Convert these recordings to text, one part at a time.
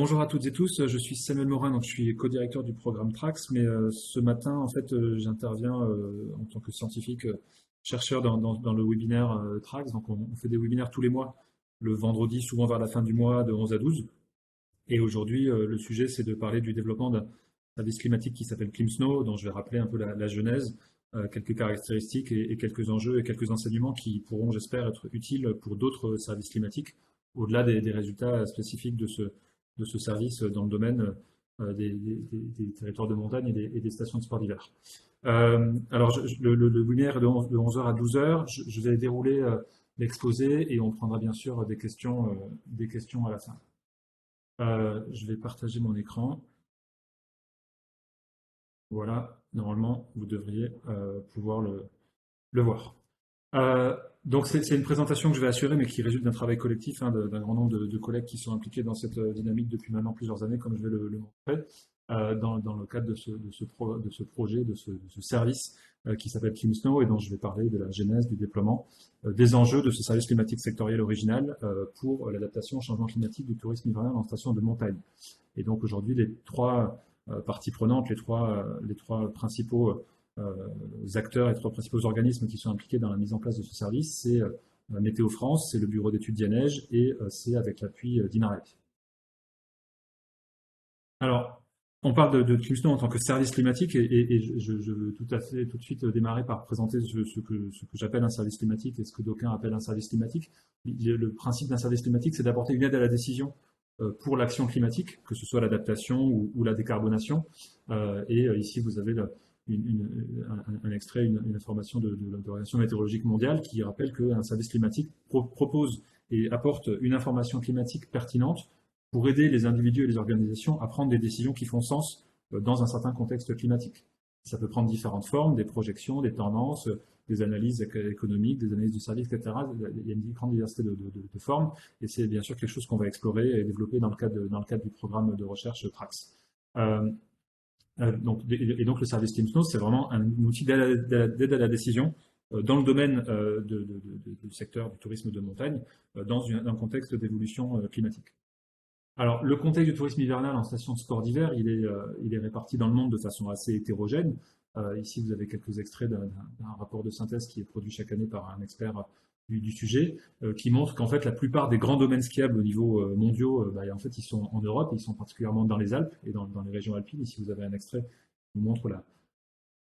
Bonjour à toutes et tous, je suis Samuel Morin, donc je suis co-directeur du programme TRAX, mais ce matin, en fait, j'interviens en tant que scientifique chercheur dans le webinaire TRAX. Donc on fait des webinaires tous les mois, le vendredi, souvent vers la fin du mois, de 11 à 12. Et aujourd'hui, le sujet, c'est de parler du développement d'un service climatique qui s'appelle ClimSnow, dont je vais rappeler un peu la genèse, quelques caractéristiques et quelques enjeux et quelques enseignements qui pourront, j'espère, être utiles pour d'autres services climatiques, au-delà des résultats spécifiques de ce service dans le domaine des territoires de montagne et des stations de sport d'hiver. Alors, le webinaire est de 11h à 12h. Je vais dérouler l'exposé et on prendra bien sûr des questions à la fin. Je vais partager mon écran. Voilà, normalement, vous devriez pouvoir le voir. Donc, c'est une présentation que je vais assurer, mais qui résulte d'un travail collectif, hein, d'un grand nombre de collègues qui sont impliqués dans cette dynamique depuis maintenant plusieurs années, comme je vais le montrer, dans le cadre de ce projet, de ce service qui s'appelle ClimSnow, et dont je vais parler de la genèse, du déploiement, des enjeux de ce service climatique sectoriel original pour l'adaptation au changement climatique du tourisme hivernal en station de montagne. Et donc aujourd'hui, les trois parties prenantes, les trois principaux acteurs et trois principaux organismes qui sont impliqués dans la mise en place de ce service, c'est Météo France, c'est le bureau d'études Dianeige et c'est avec l'appui d'INAREC. Alors, on parle de ClimSnow en tant que service climatique et je veux tout de suite démarrer par présenter ce que j'appelle un service climatique et ce que d'aucuns appellent un service climatique. Le principe d'un service climatique, c'est d'apporter une aide à la décision pour l'action climatique, que ce soit l'adaptation ou la décarbonation. Ici, vous avez un extrait, une information de l'Organisation météorologique mondiale qui rappelle qu'un service climatique propose et apporte une information climatique pertinente pour aider les individus et les organisations à prendre des décisions qui font sens dans un certain contexte climatique. Ça peut prendre différentes formes, des projections, des tendances, des analyses économiques, des analyses du service, etc. Il y a une grande diversité de formes, et c'est bien sûr quelque chose qu'on va explorer et développer dans le cadre du programme de recherche TRAX. Donc le service ClimSnow, c'est vraiment un outil d'aide à la décision dans le domaine du secteur du tourisme de montagne, dans un contexte d'évolution climatique. Alors, le contexte du tourisme hivernal en station de sport d'hiver, il est réparti dans le monde de façon assez hétérogène. Ici, vous avez quelques extraits d'un rapport de synthèse qui est produit chaque année par un expert du sujet, qui montre qu'en fait, la plupart des grands domaines skiables au niveau mondiaux, en fait, ils sont en Europe, ils sont particulièrement dans les Alpes et dans les régions alpines. Ici, vous avez un extrait qui vous montre la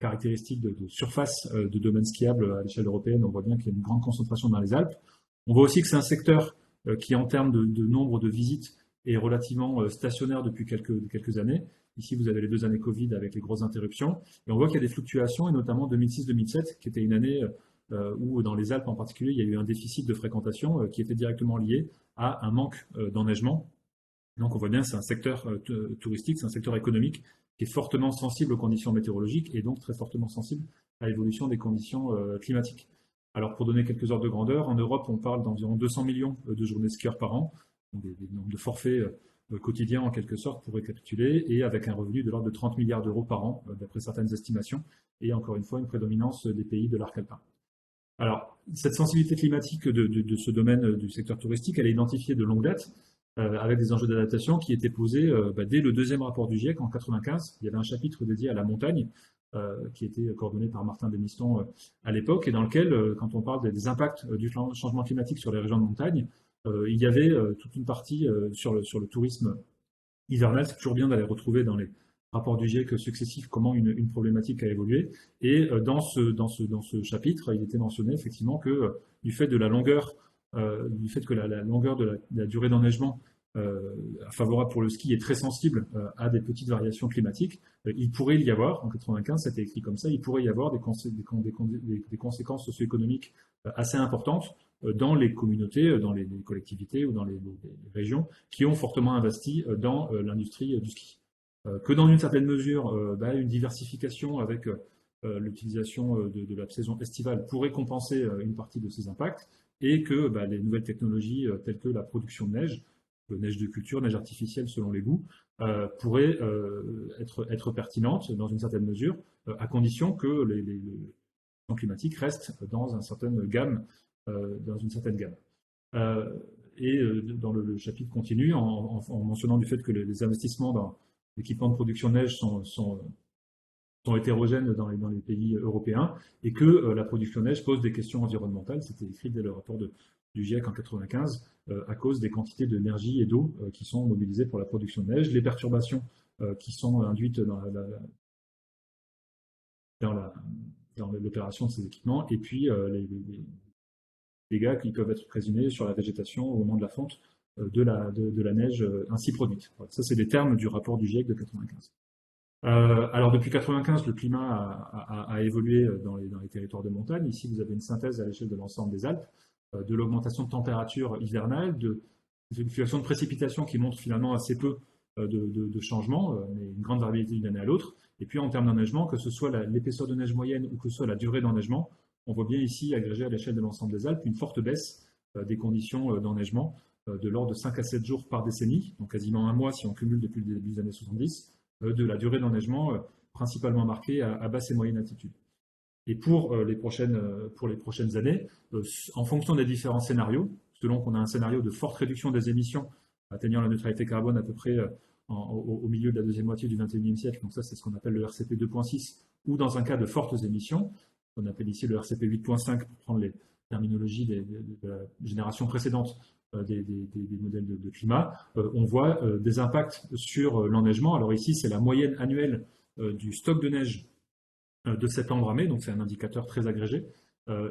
caractéristique de surface de domaines skiables à l'échelle européenne. On voit bien qu'il y a une grande concentration dans les Alpes. On voit aussi que c'est un secteur qui, en termes de nombre de visites, est relativement stationnaire depuis quelques années. Ici, vous avez les 2 années Covid avec les grosses interruptions. Et on voit qu'il y a des fluctuations, et notamment 2006-2007, qui était une année où, dans les Alpes en particulier, il y a eu un déficit de fréquentation qui était directement lié à un manque d'enneigement. Donc on voit bien que c'est un secteur touristique, c'est un secteur économique qui est fortement sensible aux conditions météorologiques et donc très fortement sensible à l'évolution des conditions climatiques. Alors pour donner quelques ordres de grandeur, en Europe on parle d'environ 200 millions de journées skieurs par an, donc des nombres de forfaits quotidiens en quelque sorte pour récapituler, et avec un revenu de l'ordre de 30 milliards d'euros par an d'après certaines estimations, et encore une fois une prédominance des pays de l'arc alpin. Alors, cette sensibilité climatique de ce domaine du secteur touristique, elle est identifiée de longue date, avec des enjeux d'adaptation qui étaient posés dès le deuxième rapport du GIEC en 1995. Il y avait un chapitre dédié à la montagne, qui était coordonné par Martin Demiston à l'époque, et dans lequel, quand on parle des impacts du changement climatique sur les régions de montagne, il y avait toute une partie sur le tourisme hivernal. C'est toujours bien d'aller retrouver dans les rapports du GIEC successifs comment une problématique a évolué. Et dans ce chapitre, il était mentionné effectivement que du fait de la longueur, du fait que la longueur de la durée d'enneigement favorable pour le ski est très sensible à des petites variations climatiques, il pourrait y avoir, en 95, c'était écrit comme ça, il pourrait y avoir des conséquences socio-économiques assez importantes dans les communautés, dans les collectivités ou dans les régions qui ont fortement investi dans l'industrie du ski. Que dans une certaine mesure, une diversification avec l'utilisation de la saison estivale pourrait compenser une partie de ces impacts, et que les nouvelles technologies telles que la production de neige de culture, neige artificielle selon les goûts, pourraient être pertinentes dans une certaine mesure, à condition que les conditions climatiques restent dans une certaine gamme. dans le chapitre continue, en mentionnant du fait que les investissements dans l'équipement de production de neige sont hétérogènes dans les pays européens et que la production de neige pose des questions environnementales. C'était écrit dès le rapport du GIEC en 1995 à cause des quantités d'énergie et d'eau qui sont mobilisées pour la production de neige, les perturbations qui sont induites dans l'opération de ces équipements et puis les dégâts qui peuvent être présumés sur la végétation au moment de la fonte de la neige ainsi produite. Voilà, ça, c'est des termes du rapport du GIEC de 1995. Alors depuis 1995, le climat a évolué dans les territoires de montagne. Ici, vous avez une synthèse à l'échelle de l'ensemble des Alpes, de l'augmentation de température hivernale, de fluctuations de précipitations qui montrent finalement assez peu de changements, mais une grande variabilité d'une année à l'autre. Et puis en termes d'enneigement, que ce soit l'épaisseur de neige moyenne ou que ce soit la durée d'enneigement, on voit bien ici, agrégé à l'échelle de l'ensemble des Alpes, une forte baisse des conditions d'enneigement de l'ordre de 5 à 7 jours par décennie, donc quasiment un mois si on cumule depuis le début des années 70, de la durée d'enneigement principalement marquée à basse et moyenne altitude. Et pour les prochaines années, en fonction des différents scénarios, selon qu'on a un scénario de forte réduction des émissions atteignant la neutralité carbone à peu près au milieu de la deuxième moitié du XXIe siècle, donc ça c'est ce qu'on appelle le RCP 2.6, ou dans un cas de fortes émissions, qu'on appelle ici le RCP 8.5 pour prendre les terminologies de la génération précédente des modèles de climat, on voit des impacts sur l'enneigement. Alors ici, c'est la moyenne annuelle du stock de neige de septembre à mai, donc c'est un indicateur très agrégé,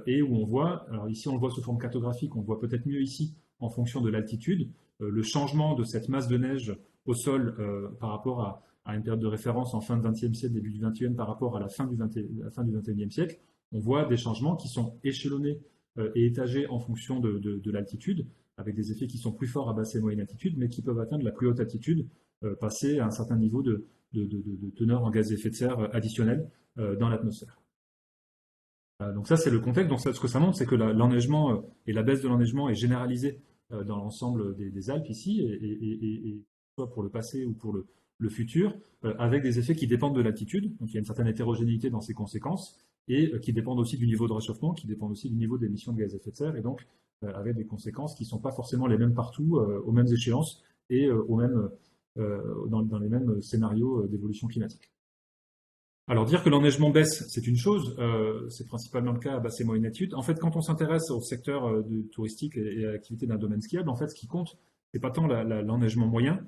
et où on voit, alors ici on le voit sous forme cartographique, on le voit peut-être mieux ici en fonction de l'altitude, le changement de cette masse de neige au sol par rapport à une période de référence en fin de XXe siècle, début du XXIe, par rapport à la fin du XXIe siècle, on voit des changements qui sont échelonnés et étagés en fonction de l'altitude, avec des effets qui sont plus forts à basse et moyenne altitude, mais qui peuvent atteindre la plus haute altitude, passer à un certain niveau de teneur en gaz à effet de serre additionnel dans l'atmosphère. Donc ça, c'est le contexte. Donc ce que ça montre, c'est que l'enneigement et la baisse de l'enneigement est généralisée dans l'ensemble des Alpes ici, et soit pour le passé ou pour le futur, avec des effets qui dépendent de l'altitude. Donc il y a une certaine hétérogénéité dans ces conséquences, et qui dépendent aussi du niveau de réchauffement, qui dépendent aussi du niveau d'émission de gaz à effet de serre, et donc avec des conséquences qui ne sont pas forcément les mêmes partout, aux mêmes échéances, et dans les mêmes scénarios d'évolution climatique. Alors dire que l'enneigement baisse, c'est une chose, c'est principalement le cas à basse et moyenne altitude. En fait, quand on s'intéresse au secteur touristique et à l'activité d'un domaine skiable, en fait, ce qui compte, c'est pas tant l'enneigement moyen,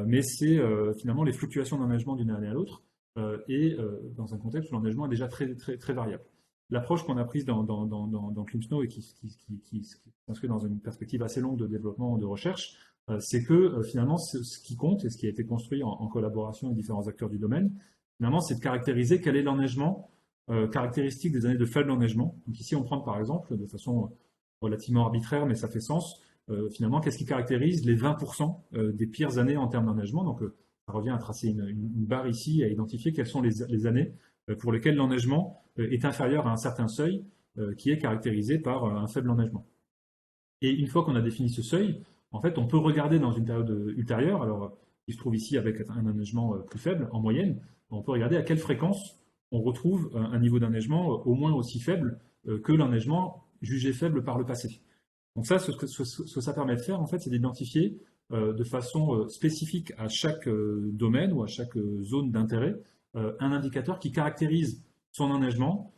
mais c'est finalement les fluctuations d'enneigement d'une année à l'autre, et dans un contexte où l'enneigement est déjà très, très, très variable. L'approche qu'on a prise dans ClimSnow et qui s'inscrit dans une perspective assez longue de développement de recherche, c'est que finalement ce qui compte et ce qui a été construit en collaboration avec différents acteurs du domaine, finalement, c'est de caractériser quel est l'enneigement caractéristique des années de faible enneigement. Donc ici, on prend par exemple, de façon relativement arbitraire, mais ça fait sens, finalement, qu'est-ce qui caractérise les 20% des pires années en termes d'enneigement. Donc ça revient à tracer une barre ici, à identifier quelles sont les années pour lesquelles l'enneigement est inférieur à un certain seuil qui est caractérisé par un faible enneigement. Et une fois qu'on a défini ce seuil, en fait, on peut regarder dans une période ultérieure, alors il se trouve ici avec un enneigement plus faible en moyenne, on peut regarder à quelle fréquence on retrouve un niveau d'enneigement au moins aussi faible que l'enneigement jugé faible par le passé. Donc ça, ce que ça permet de faire, en fait, c'est d'identifier de façon spécifique à chaque domaine ou à chaque zone d'intérêt un indicateur qui caractérise son enneigement,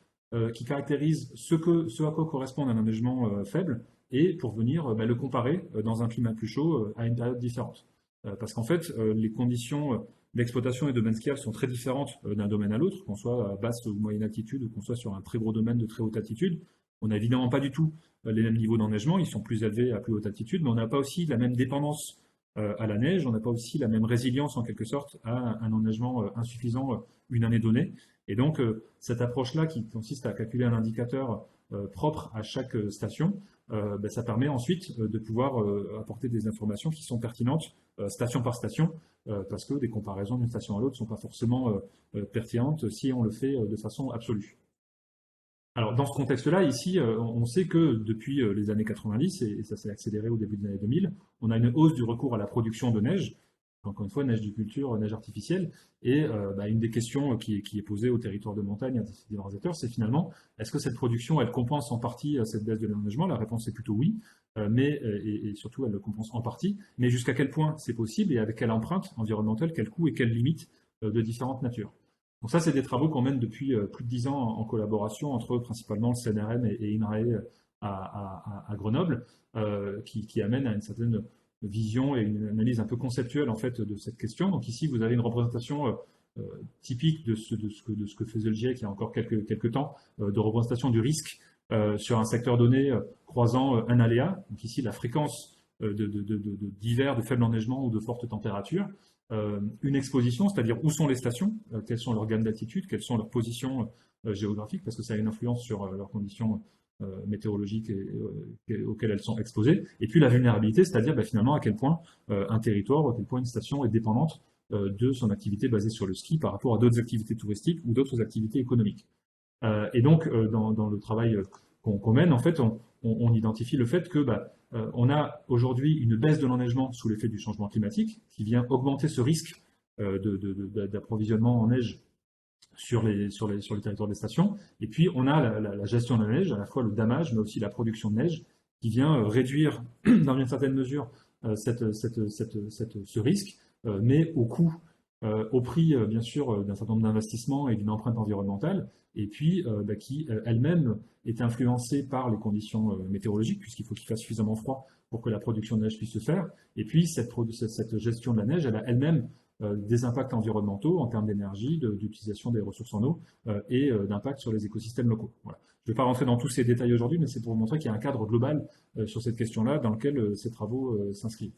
qui caractérise ce à quoi correspond un enneigement faible, et pour venir le comparer dans un climat plus chaud à une période différente. Parce qu'en fait, les conditions d'exploitation et de domaine skiable sont très différentes d'un domaine à l'autre, qu'on soit à basse ou moyenne altitude ou qu'on soit sur un très gros domaine de très haute altitude. On n'a évidemment pas du tout les mêmes niveaux d'enneigement, ils sont plus élevés à plus haute altitude, mais on n'a pas aussi la même dépendance à la neige, on n'a pas aussi la même résilience en quelque sorte à un enneigement insuffisant une année donnée. Et donc cette approche-là qui consiste à calculer un indicateur propre à chaque station, ça permet ensuite de pouvoir apporter des informations qui sont pertinentes station par station, parce que des comparaisons d'une station à l'autre ne sont pas forcément pertinentes si on le fait de façon absolue. Alors dans ce contexte-là, ici, on sait que depuis les années 90, et ça s'est accéléré au début des années 2000, on a une hausse du recours à la production de neige, encore une fois, neige de culture, neige artificielle. Et une des questions qui est posée au territoire de montagne à des organisateurs, c'est finalement, est-ce que cette production, elle compense en partie cette baisse de l'enneigement? La réponse est plutôt oui, et surtout, elle le compense en partie. Mais jusqu'à quel point c'est possible et avec quelle empreinte environnementale, quel coût et quelles limites de différentes natures? Donc ça, c'est des travaux qu'on mène depuis plus de 10 ans en collaboration entre principalement le CNRM et INRAE à Grenoble, qui amènent à une certaine vision et une analyse un peu conceptuelle en fait de cette question. Donc ici, vous avez une représentation typique de ce que faisait le GIEC il y a encore quelques temps, de représentation du risque sur un secteur donné croisant un aléa. Donc ici, la fréquence d'hiver, de faible enneigement ou de fortes températures. Une exposition, c'est-à-dire où sont les stations, quelles sont leurs gammes d'altitude, quelles sont leurs positions géographiques, parce que ça a une influence sur leurs conditions météorologiques auxquelles elles sont exposées. Et puis la vulnérabilité, c'est-à-dire finalement à quel point un territoire, à quel point une station est dépendante de son activité basée sur le ski par rapport à d'autres activités touristiques ou d'autres activités économiques. Et donc, dans le travail qu'on mène, en fait, on identifie le fait que on a aujourd'hui une baisse de l'enneigement sous l'effet du changement climatique qui vient augmenter ce risque d'approvisionnement en neige sur les territoires des stations. Et puis, on a la gestion de la neige, à la fois le damage, mais aussi la production de neige, qui vient réduire, dans une certaine mesure, ce risque, mais au coût, au prix, bien sûr, d'un certain nombre d'investissements et d'une empreinte environnementale, et puis qui elle-même est influencée par les conditions météorologiques, puisqu'il faut qu'il fasse suffisamment froid pour que la production de neige puisse se faire. Et puis, cette gestion de la neige, elle a elle-même des impacts environnementaux en termes d'énergie, d'utilisation des ressources en eau et d'impact sur les écosystèmes locaux. Voilà. Je ne vais pas rentrer dans tous ces détails aujourd'hui, mais c'est pour vous montrer qu'il y a un cadre global sur cette question-là dans lequel ces travaux s'inscrivent.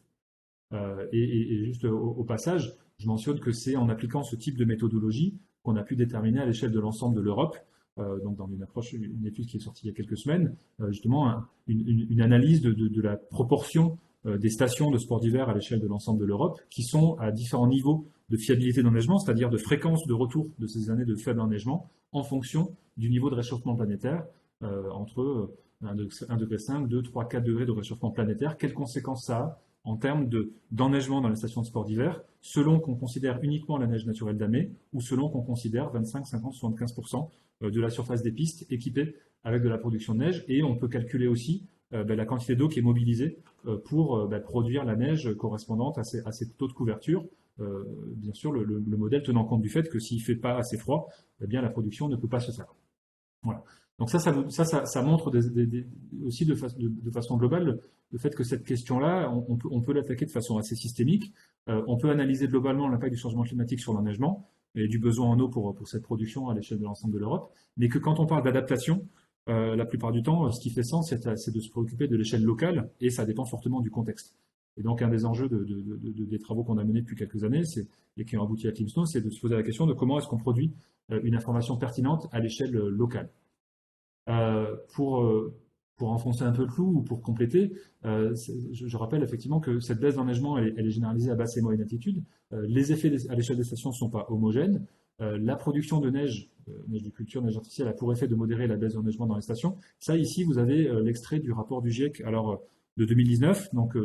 Et juste au passage, je mentionne que c'est en appliquant ce type de méthodologie qu'on a pu déterminer à l'échelle de l'ensemble de l'Europe, donc dans une étude qui est sortie il y a quelques semaines, justement une analyse de la proportion des stations de sport d'hiver à l'échelle de l'ensemble de l'Europe qui sont à différents niveaux de fiabilité d'enneigement, c'est-à-dire de fréquence de retour de ces années de faible enneigement en fonction du niveau de réchauffement planétaire entre 1,5 degré, 2, 3, 4 degrés de réchauffement planétaire. Quelles conséquences ça a en termes d'enneigement dans les stations de sport d'hiver, selon qu'on considère uniquement la neige naturelle damée ou selon qu'on considère 25, 50, 75% de la surface des pistes équipées avec de la production de neige. Et on peut calculer aussi la quantité d'eau qui est mobilisée pour produire la neige correspondante à ces taux de couverture. Bien sûr, le modèle tenant compte du fait que s'il ne fait pas assez froid, eh bien, la production ne peut pas se faire. Voilà. Donc ça montre aussi de façon globale le fait que cette question-là, on peut l'attaquer de façon assez systémique. On peut analyser globalement l'impact du changement climatique sur l'enneigement et du besoin en eau pour cette production à l'échelle de l'ensemble de l'Europe. Mais que quand on parle d'adaptation, la plupart du temps, ce qui fait sens, c'est de se préoccuper de l'échelle locale et ça dépend fortement du contexte. Et donc, un des enjeux des travaux qu'on a menés depuis quelques années et qui ont abouti à ClimSnow, c'est de se poser la question de comment est-ce qu'on produit une information pertinente à l'échelle locale. Pour enfoncer un peu le clou ou pour compléter, je rappelle effectivement que cette baisse d'enneigement, elle est généralisée à basse et moyenne altitude. Les effets à l'échelle des stations ne sont pas homogènes. La production de neige, neige de culture, neige artificielle, a pour effet de modérer la baisse d'enneigement dans les stations. Ça, ici, vous avez l'extrait du rapport du GIEC de 2019, donc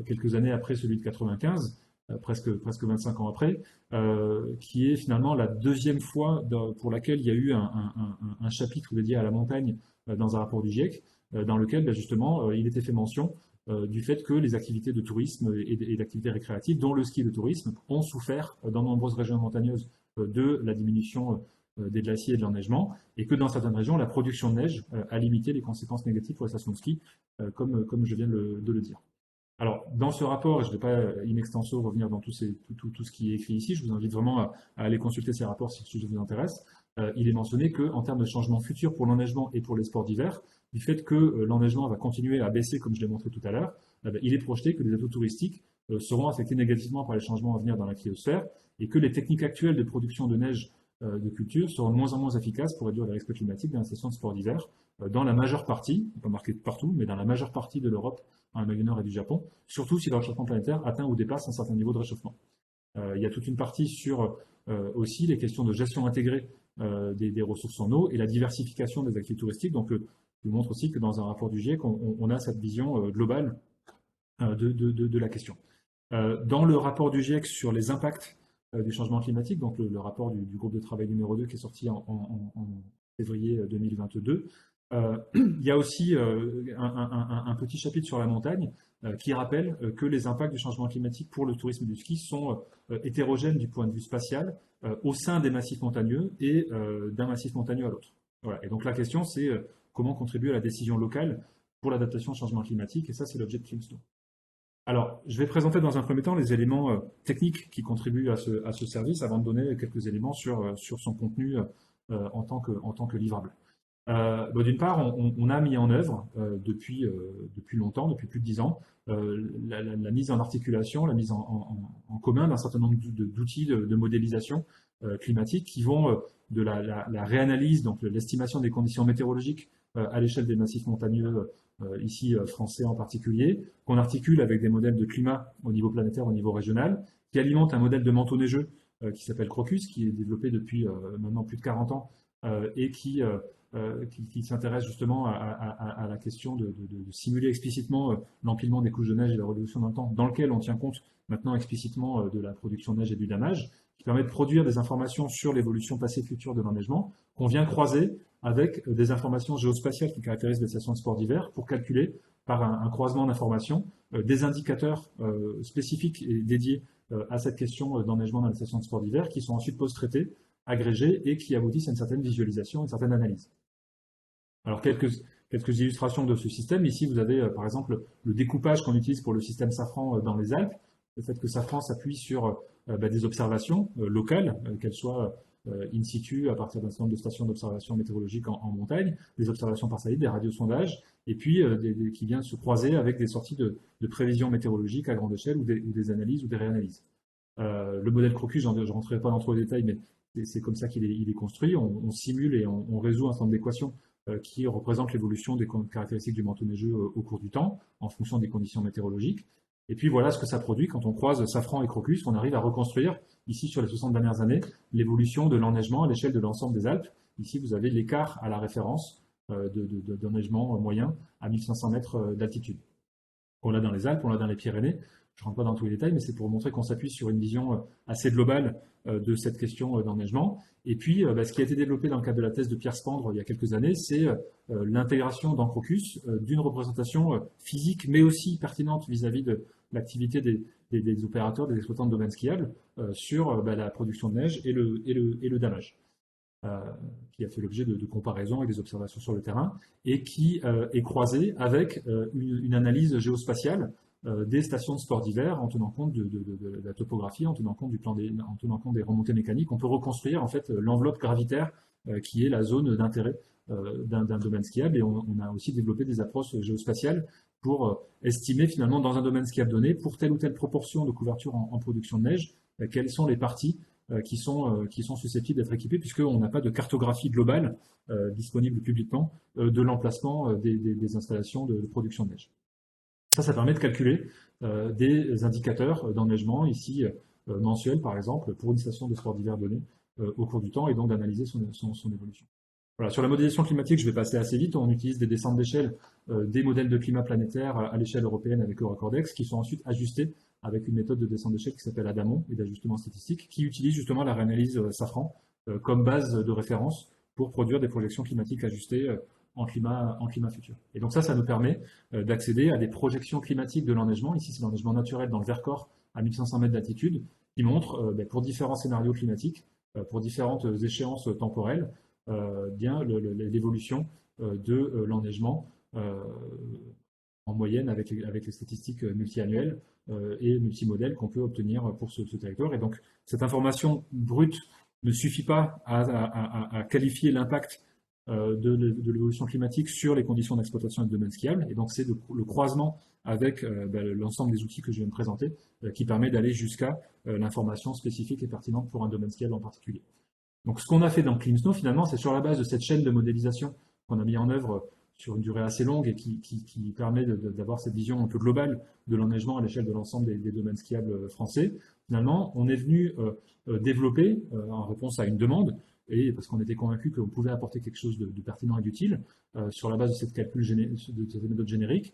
quelques années après celui de 95. Presque 25 ans après, qui est finalement la deuxième fois pour laquelle il y a eu un chapitre dédié à la montagne dans un rapport du GIEC, dans lequel justement il était fait mention du fait que les activités de tourisme et d'activités récréatives, dont le ski de tourisme, ont souffert dans de nombreuses régions montagneuses de la diminution des glaciers et de l'enneigement, et que dans certaines régions, la production de neige a limité les conséquences négatives pour les stations de ski, comme je viens de le dire. Alors, dans ce rapport, et je ne vais pas in extenso revenir dans tout ce qui est écrit ici, je vous invite vraiment à aller consulter ces rapports si le sujet vous intéresse. Il est mentionné qu'en termes de changement futur pour l'enneigement et pour les sports d'hiver, du fait que l'enneigement va continuer à baisser, comme je l'ai montré tout à l'heure, il est projeté que les atouts touristiques seront affectés négativement par les changements à venir dans la cryosphère et que les techniques actuelles de production de neige de culture seront de moins en moins efficaces pour réduire les risques climatiques dans les stations de sport d'hiver, dans la majeure partie, pas marqué partout, mais dans la majeure partie de l'Europe, en Amérique du Nord et du Japon, surtout si le réchauffement planétaire atteint ou dépasse un certain niveau de réchauffement. Il y a toute une partie sur aussi les questions de gestion intégrée des ressources en eau et la diversification des activités touristiques. Donc, je vous montre aussi que dans un rapport du GIEC, on a cette vision globale de la question. Dans le rapport du GIEC sur les impacts du changement climatique, donc le rapport du groupe de travail numéro 2 qui est sorti en février 2022, il y a aussi un petit chapitre sur la montagne qui rappelle que les impacts du changement climatique pour le tourisme du ski sont hétérogènes du point de vue spatial au sein des massifs montagneux et d'un massif montagneux à l'autre. Voilà. Et donc la question, c'est comment contribuer à la décision locale pour l'adaptation au changement climatique, et ça, c'est l'objet de ClimSnow. Alors, je vais présenter dans un premier temps les éléments techniques qui contribuent à ce service avant de donner quelques éléments sur son contenu en tant que livrable. D'une part, on a mis en œuvre depuis longtemps, depuis plus de 10 ans, la mise en articulation, la mise en commun d'un certain nombre d'outils de modélisation climatique qui vont de la réanalyse, donc l'estimation des conditions météorologiques à l'échelle des massifs montagneux, ici français en particulier, qu'on articule avec des modèles de climat au niveau planétaire, au niveau régional, qui alimentent un modèle de manteau neigeux qui s'appelle Crocus, qui est développé depuis maintenant plus de 40 ans et qui s'intéresse justement à la question de simuler explicitement l'empilement des couches de neige et la réduction dans le temps, dans lequel on tient compte maintenant explicitement de la production de neige et du damage, qui permet de produire des informations sur l'évolution passée et future de l'enneigement, qu'on vient croiser avec des informations géospatiales qui caractérisent les stations de sport d'hiver pour calculer par un croisement d'informations des indicateurs spécifiques et dédiés à cette question d'enneigement dans les stations de sport d'hiver qui sont ensuite post-traités, agrégés et qui aboutissent à une certaine visualisation, une certaine analyse. Alors, quelques illustrations de ce système. Ici, vous avez par exemple le découpage qu'on utilise pour le système Safran dans les Alpes. Le fait que Safran s'appuie sur des observations locales, qu'elles soient in situ à partir d'un certain nombre de stations d'observation météorologique en montagne, des observations par satellite, des radiosondages, et puis qui viennent se croiser avec des sorties de prévisions météorologiques à grande échelle ou des analyses ou des réanalyses. Le modèle Crocus, je ne rentrerai pas dans trop les détails, mais c'est comme ça qu'il est construit. On simule et on résout un certain nombre d'équations qui représentent l'évolution des caractéristiques du manteau neigeux au cours du temps, en fonction des conditions météorologiques. Et puis voilà ce que ça produit quand on croise Safran et Crocus. On arrive à reconstruire, ici sur les 60 dernières années, l'évolution de l'enneigement à l'échelle de l'ensemble des Alpes. Ici, vous avez l'écart à la référence d'enneigement moyen à 1500 mètres d'altitude. On l'a dans les Alpes, on l'a dans les Pyrénées. Je ne rentre pas dans tous les détails, mais c'est pour montrer qu'on s'appuie sur une vision assez globale de cette question d'enneigement. Et puis, ce qui a été développé dans le cadre de la thèse de Pierre Spandre il y a quelques années, c'est l'intégration dans Crocus d'une représentation physique, mais aussi pertinente vis-à-vis de l'activité des opérateurs, des exploitants de domaines skiables sur la production de neige et le damage, qui a fait l'objet de comparaisons et des observations sur le terrain, et qui est croisé avec une analyse géospatiale des stations de sport d'hiver en tenant compte de la topographie, en tenant compte en tenant compte des remontées mécaniques. On peut reconstruire en fait l'enveloppe gravitaire qui est la zone d'intérêt d'un domaine skiable, et on a aussi développé des approches géospatiales pour estimer finalement dans un domaine skiable donné, pour telle ou telle proportion de couverture en production de neige, quelles sont les parties qui sont susceptibles d'être équipées, puisqu'on n'a pas de cartographie globale disponible publiquement de l'emplacement des installations de production de neige. Ça permet de calculer des indicateurs d'enneigement, ici mensuels par exemple, pour une station de sport d'hiver donnée au cours du temps, et donc d'analyser son évolution. Voilà, sur la modélisation climatique, je vais passer assez vite. On utilise des descentes d'échelle des modèles de climat planétaire à l'échelle européenne avec Eurocordex, qui sont ensuite ajustés avec une méthode de descente d'échelle qui s'appelle ADAMON et d'ajustement statistique, qui utilise justement la réanalyse Safran comme base de référence pour produire des projections climatiques ajustées en climat futur. Et donc ça nous permet d'accéder à des projections climatiques de l'enneigement. Ici, c'est l'enneigement naturel dans le Vercors à 1500 mètres d'altitude, qui montre pour différents scénarios climatiques, pour différentes échéances temporelles, bien l'évolution de l'enneigement en moyenne avec les statistiques multiannuelles et multimodèles qu'on peut obtenir pour ce territoire. Et donc cette information brute ne suffit pas à qualifier l'impact de l'évolution climatique sur les conditions d'exploitation et de domaine skiable. Et donc c'est le croisement avec l'ensemble des outils que je viens de présenter qui permet d'aller jusqu'à l'information spécifique et pertinente pour un domaine skiable en particulier. Donc ce qu'on a fait dans ClimSnow, finalement, c'est sur la base de cette chaîne de modélisation qu'on a mis en œuvre sur une durée assez longue et qui permet d'avoir cette vision un peu globale de l'enneigement à l'échelle de l'ensemble des domaines skiables français. Finalement, on est venu développer, en réponse à une demande, et parce qu'on était convaincu qu'on pouvait apporter quelque chose de pertinent et d'utile, sur la base de cette méthode générique,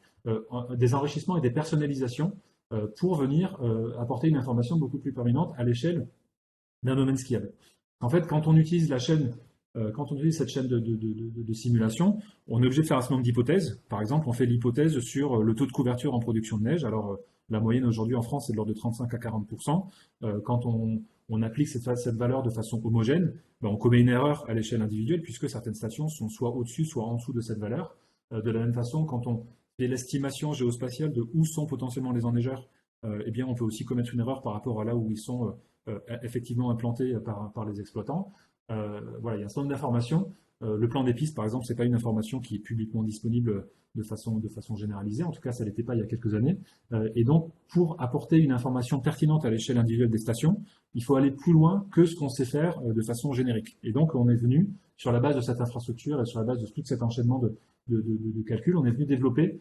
des enrichissements et des personnalisations pour venir apporter une information beaucoup plus pertinente à l'échelle d'un domaine skiable. En fait, quand on utilise la chaîne, quand on utilise cette chaîne de simulation, on est obligé de faire un certain nombre d'hypothèses. Par exemple, on fait l'hypothèse sur le taux de couverture en production de neige. Alors, la moyenne aujourd'hui en France est de l'ordre de 35 à 40%. Quand on applique cette valeur de façon homogène, ben, on commet une erreur à l'échelle individuelle puisque certaines stations sont soit au-dessus, soit en dessous de cette valeur. De la même façon, quand on fait l'estimation géospatiale de où sont potentiellement les enneigeurs, eh bien, on peut aussi commettre une erreur par rapport à là où ils sont effectivement implantés par les exploitants. Voilà, il y a un certain nombre d'informations. Le plan des pistes, par exemple, ce n'est pas une information qui est publiquement disponible de façon généralisée. En tout cas, ça ne l'était pas il y a quelques années. Et donc, pour apporter une information pertinente à l'échelle individuelle des stations, il faut aller plus loin que ce qu'on sait faire de façon générique. Et donc, on est venu, sur la base de cette infrastructure et sur la base de tout cet enchaînement de calculs, on est venu développer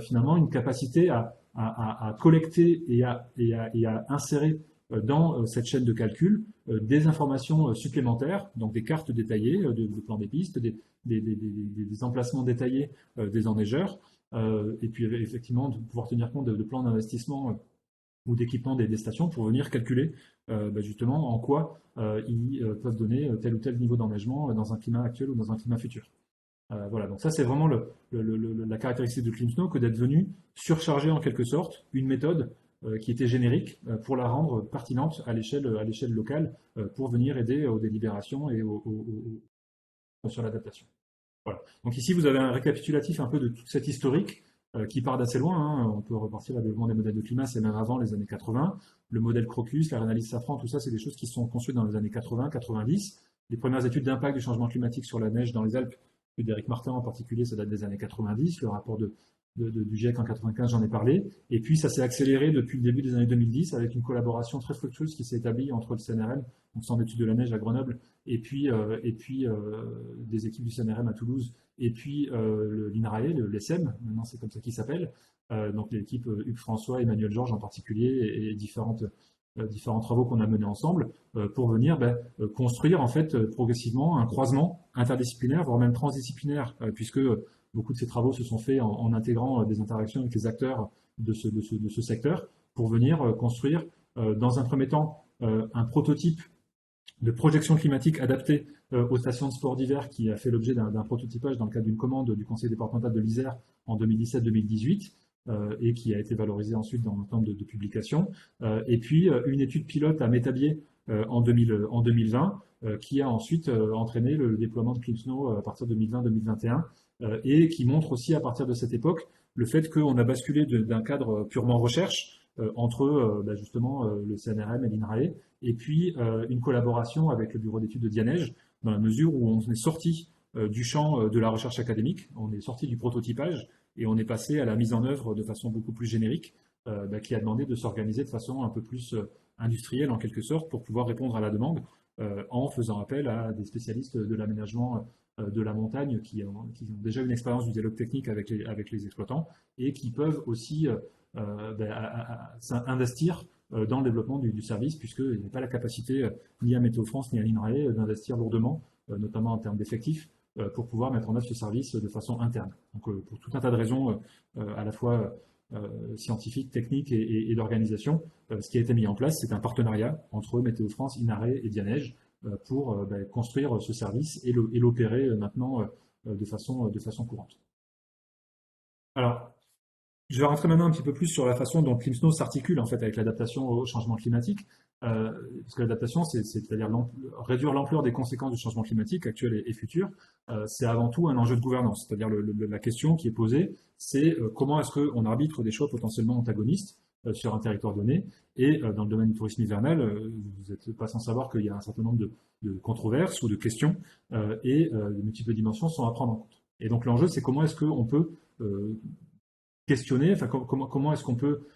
finalement une capacité à collecter et à insérer dans cette chaîne de calcul des informations supplémentaires, donc des cartes détaillées de plan des pistes, des emplacements détaillés des enneigeurs, et puis effectivement de pouvoir tenir compte de plans d'investissement ou d'équipement des stations pour venir calculer justement en quoi ils peuvent donner tel ou tel niveau d'enneigement dans un climat actuel ou dans un climat futur. Voilà, donc ça c'est vraiment la caractéristique de ClimSnow que d'être venu surcharger en quelque sorte une méthode qui était générique pour la rendre pertinente à l'échelle locale pour venir aider aux délibérations et sur l'adaptation. Voilà. Donc ici vous avez un récapitulatif un peu de toute cette historique qui part d'assez loin. Hein. On peut repartir à développement des modèles de climat, c'est même avant les années 80. Le modèle Crocus, la réanalyse Safran, tout ça c'est des choses qui sont construites dans les années 80, 90. Les premières études d'impact du changement climatique sur la neige dans les Alpes d'Éric Martin en particulier, ça date des années 90, le rapport du GIEC en 95, j'en ai parlé. Et puis ça s'est accéléré depuis le début des années 2010 avec une collaboration très fructueuse qui s'est établie entre le CNRM, donc Centre d'études de la neige à Grenoble, et puis des équipes du CNRM à Toulouse, et puis l'INRAE, l'ESM, maintenant c'est comme ça qu'il s'appelle, donc l'équipe Hugues François, Emmanuel Georges en particulier, et différents travaux qu'on a menés ensemble pour venir construire en fait progressivement un croisement interdisciplinaire, voire même transdisciplinaire, puisque beaucoup de ces travaux se sont faits en intégrant des interactions avec les acteurs de ce secteur pour venir construire dans un premier temps un prototype de projection climatique adaptée aux stations de sport d'hiver qui a fait l'objet d'un prototypage dans le cadre d'une commande du conseil départemental de l'Isère en 2017-2018. Et qui a été valorisé ensuite dans le temps de publication. Et puis une étude pilote à Métabier en 2020 qui a ensuite entraîné le déploiement de ClimSnow à partir de 2020-2021 et qui montre aussi à partir de cette époque le fait qu'on a basculé d'un cadre purement recherche entre justement le CNRM et l'INRAE et puis une collaboration avec le bureau d'études de Dianeige dans la mesure où on est sorti du champ de la recherche académique, on est sorti du prototypage et on est passé à la mise en œuvre de façon beaucoup plus générique, qui a demandé de s'organiser de façon un peu plus industrielle en quelque sorte pour pouvoir répondre à la demande en faisant appel à des spécialistes de l'aménagement de la montagne qui ont déjà une expérience du dialogue technique avec les exploitants et qui peuvent aussi investir dans le développement du service puisqu'il n'y a pas la capacité ni à Météo France ni à l'INRAE d'investir lourdement, notamment en termes d'effectifs, pour pouvoir mettre en œuvre ce service de façon interne. Donc pour tout un tas de raisons à la fois scientifiques, techniques et d'organisation, ce qui a été mis en place, c'est un partenariat entre Météo France, INRAE et Dianeige pour construire ce service et l'opérer maintenant de façon courante. Alors, je vais rentrer maintenant un petit peu plus sur la façon dont ClimSnow s'articule en fait avec l'adaptation au changement climatique. Parce que l'adaptation, c'est-à-dire réduire l'ampleur des conséquences du changement climatique actuel et futur, c'est avant tout un enjeu de gouvernance. C'est-à-dire la question qui est posée, c'est comment est-ce qu'on arbitre des choix potentiellement antagonistes sur un territoire donné. Et dans le domaine du tourisme hivernal, vous n'êtes pas sans savoir qu'il y a un certain nombre de controverses ou de questions et de multiples dimensions sont à prendre en compte. Et donc l'enjeu, c'est comment est-ce qu'on peut questionner, enfin, comment est-ce qu'on peut,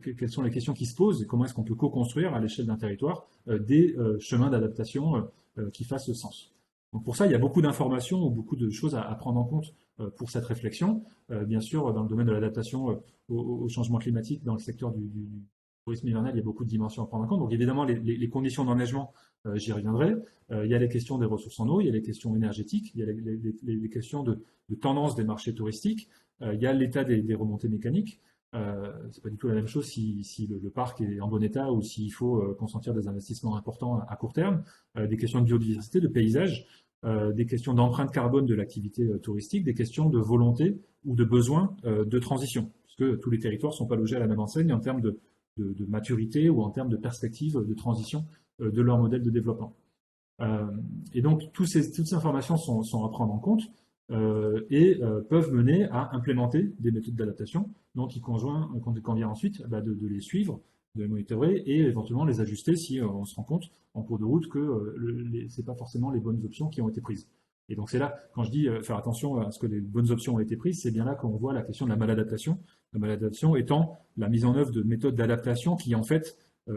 quelles sont les questions qui se posent et comment est-ce qu'on peut co-construire à l'échelle d'un territoire des chemins d'adaptation qui fassent sens. Donc pour ça, il y a beaucoup d'informations ou beaucoup de choses à prendre en compte pour cette réflexion. Bien sûr, dans le domaine de l'adaptation au changement climatique, dans le secteur du tourisme hivernal, il y a beaucoup de dimensions à prendre en compte. Donc évidemment, les conditions d'enneigement, j'y reviendrai. Il y a les questions des ressources en eau, il y a les questions énergétiques, il y a les questions de tendance des marchés touristiques, il y a l'état des remontées mécaniques. C'est pas du tout la même chose si le parc est en bon état ou s'il faut consentir des investissements importants à court terme. Des questions de biodiversité, de paysage, des questions d'empreinte carbone de l'activité touristique, des questions de volonté ou de besoin de transition, parce que tous les territoires ne sont pas logés à la même enseigne en termes de maturité ou en termes de perspective de transition de leur modèle de développement. Et donc, toutes ces informations sont à prendre en compte et peuvent mener à implémenter des méthodes d'adaptation. Donc, il convient ensuite de les suivre, de les monitorer et éventuellement les ajuster si on se rend compte en cours de route que ce n'est pas forcément les bonnes options qui ont été prises. Et donc, c'est là, quand je dis faire attention à ce que les bonnes options ont été prises, c'est bien là qu'on voit la question de la maladaptation. La maladaptation étant la mise en œuvre de méthodes d'adaptation qui, en fait,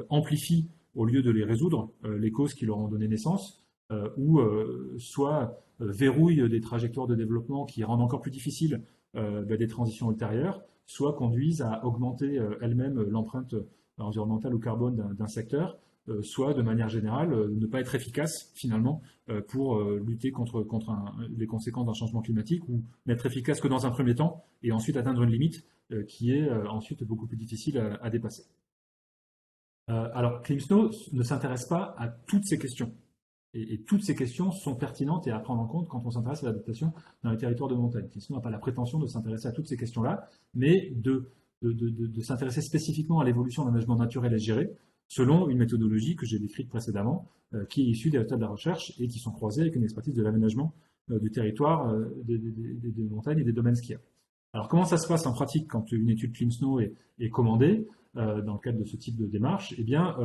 amplifient au lieu de les résoudre, les causes qui leur ont donné naissance, ou soit verrouillent des trajectoires de développement qui rendent encore plus difficiles des transitions ultérieures, soit conduisent à augmenter elles-mêmes l'empreinte environnementale ou carbone d'un secteur, soit de manière générale ne pas être efficace finalement pour lutter contre les conséquences d'un changement climatique, ou n'être efficace que dans un premier temps et ensuite atteindre une limite qui est ensuite beaucoup plus difficile à dépasser. Alors, ClimSnow ne s'intéresse pas à toutes ces questions. Et toutes ces questions sont pertinentes et à prendre en compte quand on s'intéresse à l'adaptation dans les territoires de montagne. ClimSnow n'a pas la prétention de s'intéresser à toutes ces questions-là, mais de s'intéresser spécifiquement à l'évolution de l'aménagement naturel et géré, selon une méthodologie que j'ai décrite précédemment, qui est issue des résultats de la recherche et qui sont croisés avec une expertise de l'aménagement du territoire, des montagnes et des domaines skiables. Alors, comment ça se passe en pratique quand une étude ClimSnow est commandée dans le cadre de ce type de démarche? Eh bien,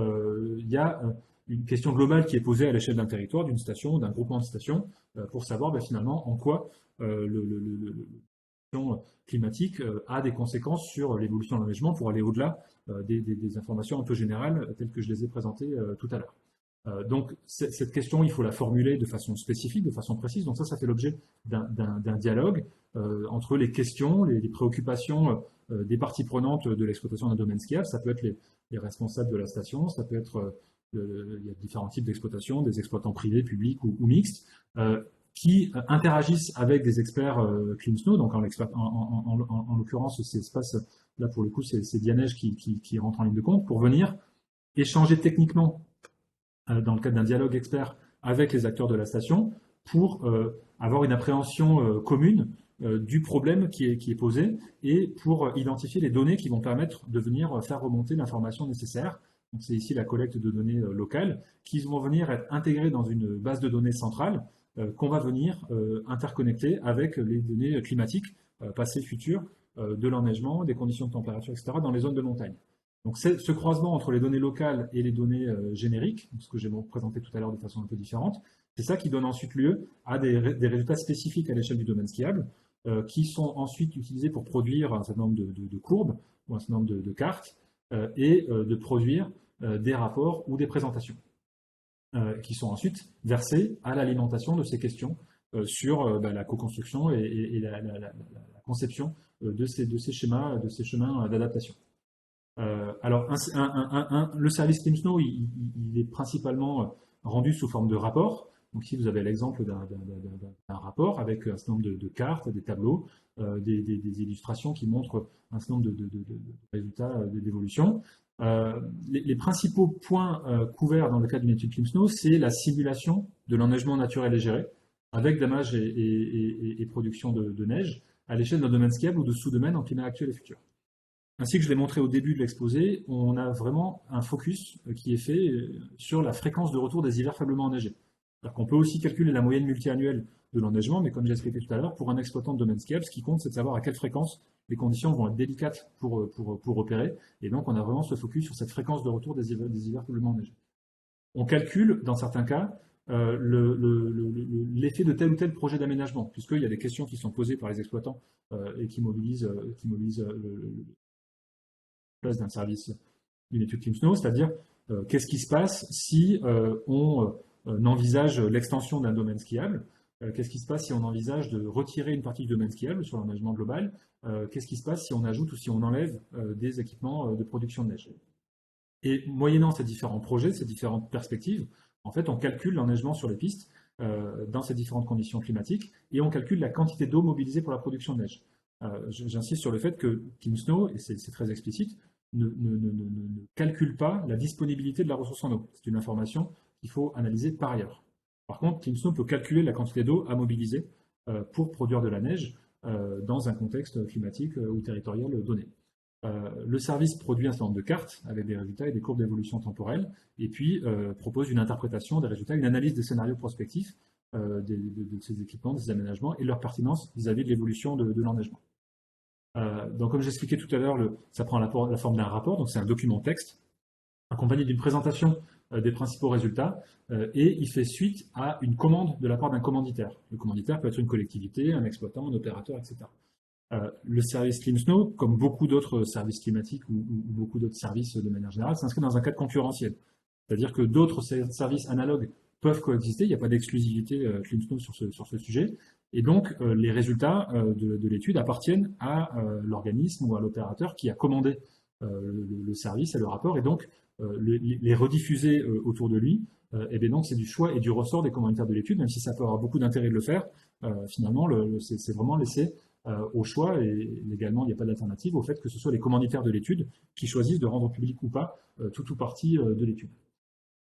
il y a une question globale qui est posée à l'échelle d'un territoire, d'une station, d'un groupement de stations, pour savoir finalement en quoi l'évolution climatique a des conséquences sur l'évolution de l'enneigement, pour aller au-delà des informations un peu générales telles que je les ai présentées tout à l'heure. Donc, cette question, il faut la formuler de façon spécifique, de façon précise. Donc ça fait l'objet d'un dialogue entre les questions, les préoccupations des parties prenantes de l'exploitation d'un domaine skiable. Ça peut être les responsables de la station, ça peut être, il y a différents types d'exploitation, des exploitants privés, publics ou mixtes, qui interagissent avec des experts ClimSnow. Donc en l'occurrence, c'est espace, là pour le coup, c'est Dianège qui rentre en ligne de compte, pour venir échanger techniquement dans le cadre d'un dialogue expert avec les acteurs de la station, pour avoir une appréhension commune du problème qui est posé, et pour identifier les données qui vont permettre de venir faire remonter l'information nécessaire. Donc c'est ici la collecte de données locales qui vont venir être intégrées dans une base de données centrale qu'on va venir interconnecter avec les données climatiques passées, futures, de l'enneigement, des conditions de température, etc. dans les zones de montagne. Donc ce croisement entre les données locales et les données génériques, ce que j'ai présenté tout à l'heure de façon un peu différente, c'est ça qui donne ensuite lieu à des résultats spécifiques à l'échelle du domaine skiable, qui sont ensuite utilisés pour produire un certain nombre de courbes ou un certain nombre de cartes, et de produire des rapports ou des présentations, qui sont ensuite versés à l'alimentation de ces questions sur la co-construction et la conception de ces schémas, de ces chemins d'adaptation. Alors, le service ClimSnow, il est principalement rendu sous forme de rapport. Donc ici, vous avez l'exemple d'un rapport avec un certain nombre de cartes, des tableaux, des illustrations qui montrent un certain nombre de résultats d'évolution. Les principaux points couverts dans le cadre d'une étude ClimSnow, c'est la simulation de l'enneigement naturel et géré, avec damage et production de neige, à l'échelle d'un domaine skiable ou de sous-domaine en climat actuel et futur. Ainsi que je l'ai montré au début de l'exposé, on a vraiment un focus qui est fait sur la fréquence de retour des hivers faiblement enneigés. Alors qu'on peut aussi calculer la moyenne multiannuelle de l'enneigement, mais comme j'ai expliqué tout à l'heure, pour un exploitant de domaine skiable, ce qui compte, c'est de savoir à quelle fréquence les conditions vont être délicates pour opérer. Et donc, on a vraiment ce focus sur cette fréquence de retour des hivers faiblement enneigés. On calcule, dans certains cas, l'effet de tel ou tel projet d'aménagement, puisqu'il y a des questions qui sont posées par les exploitants et qui mobilisent place d'un service, d'une étude ClimSnow, c'est-à-dire qu'est-ce qui se passe si on envisage l'extension d'un domaine skiable, qu'est-ce qui se passe si on envisage de retirer une partie du domaine skiable sur l'enneigement global, qu'est-ce qui se passe si on ajoute ou si on enlève des équipements de production de neige. Et moyennant ces différents projets, ces différentes perspectives, en fait, on calcule l'enneigement sur les pistes dans ces différentes conditions climatiques, et on calcule la quantité d'eau mobilisée pour la production de neige. J'insiste sur le fait que Clean Snow, et c'est très explicite, ne calcule pas la disponibilité de la ressource en eau. C'est une information qu'il faut analyser par ailleurs. Par contre, Clean Snow peut calculer la quantité d'eau à mobiliser pour produire de la neige dans un contexte climatique ou territorial donné. Le service produit un certain nombre de cartes avec des résultats et des courbes d'évolution temporelle, et puis propose une interprétation des résultats, une analyse des scénarios prospectifs de ces équipements, de ces aménagements et leur pertinence vis-à-vis de l'évolution de l'enneigement. Donc, comme j'expliquais tout à l'heure, ça prend la forme d'un rapport, donc c'est un document texte, accompagné d'une présentation des principaux résultats, et il fait suite à une commande de la part d'un commanditaire. Le commanditaire peut être une collectivité, un exploitant, un opérateur, etc. Le service Clean Snow, comme beaucoup d'autres services climatiques ou beaucoup d'autres services de manière générale, s'inscrit dans un cadre concurrentiel. C'est-à-dire que d'autres services analogues peuvent coexister, il n'y a pas d'exclusivité Clean Snow sur ce sujet, et donc les résultats de l'étude appartiennent à l'organisme ou à l'opérateur qui a commandé le service et le rapport, et donc les rediffuser autour de lui, et bien donc c'est du choix et du ressort des commanditaires de l'étude, même si ça peut avoir beaucoup d'intérêt de le faire, finalement c'est vraiment laissé au choix, et légalement il n'y a pas d'alternative au fait que ce soit les commanditaires de l'étude qui choisissent de rendre public ou pas tout ou partie de l'étude.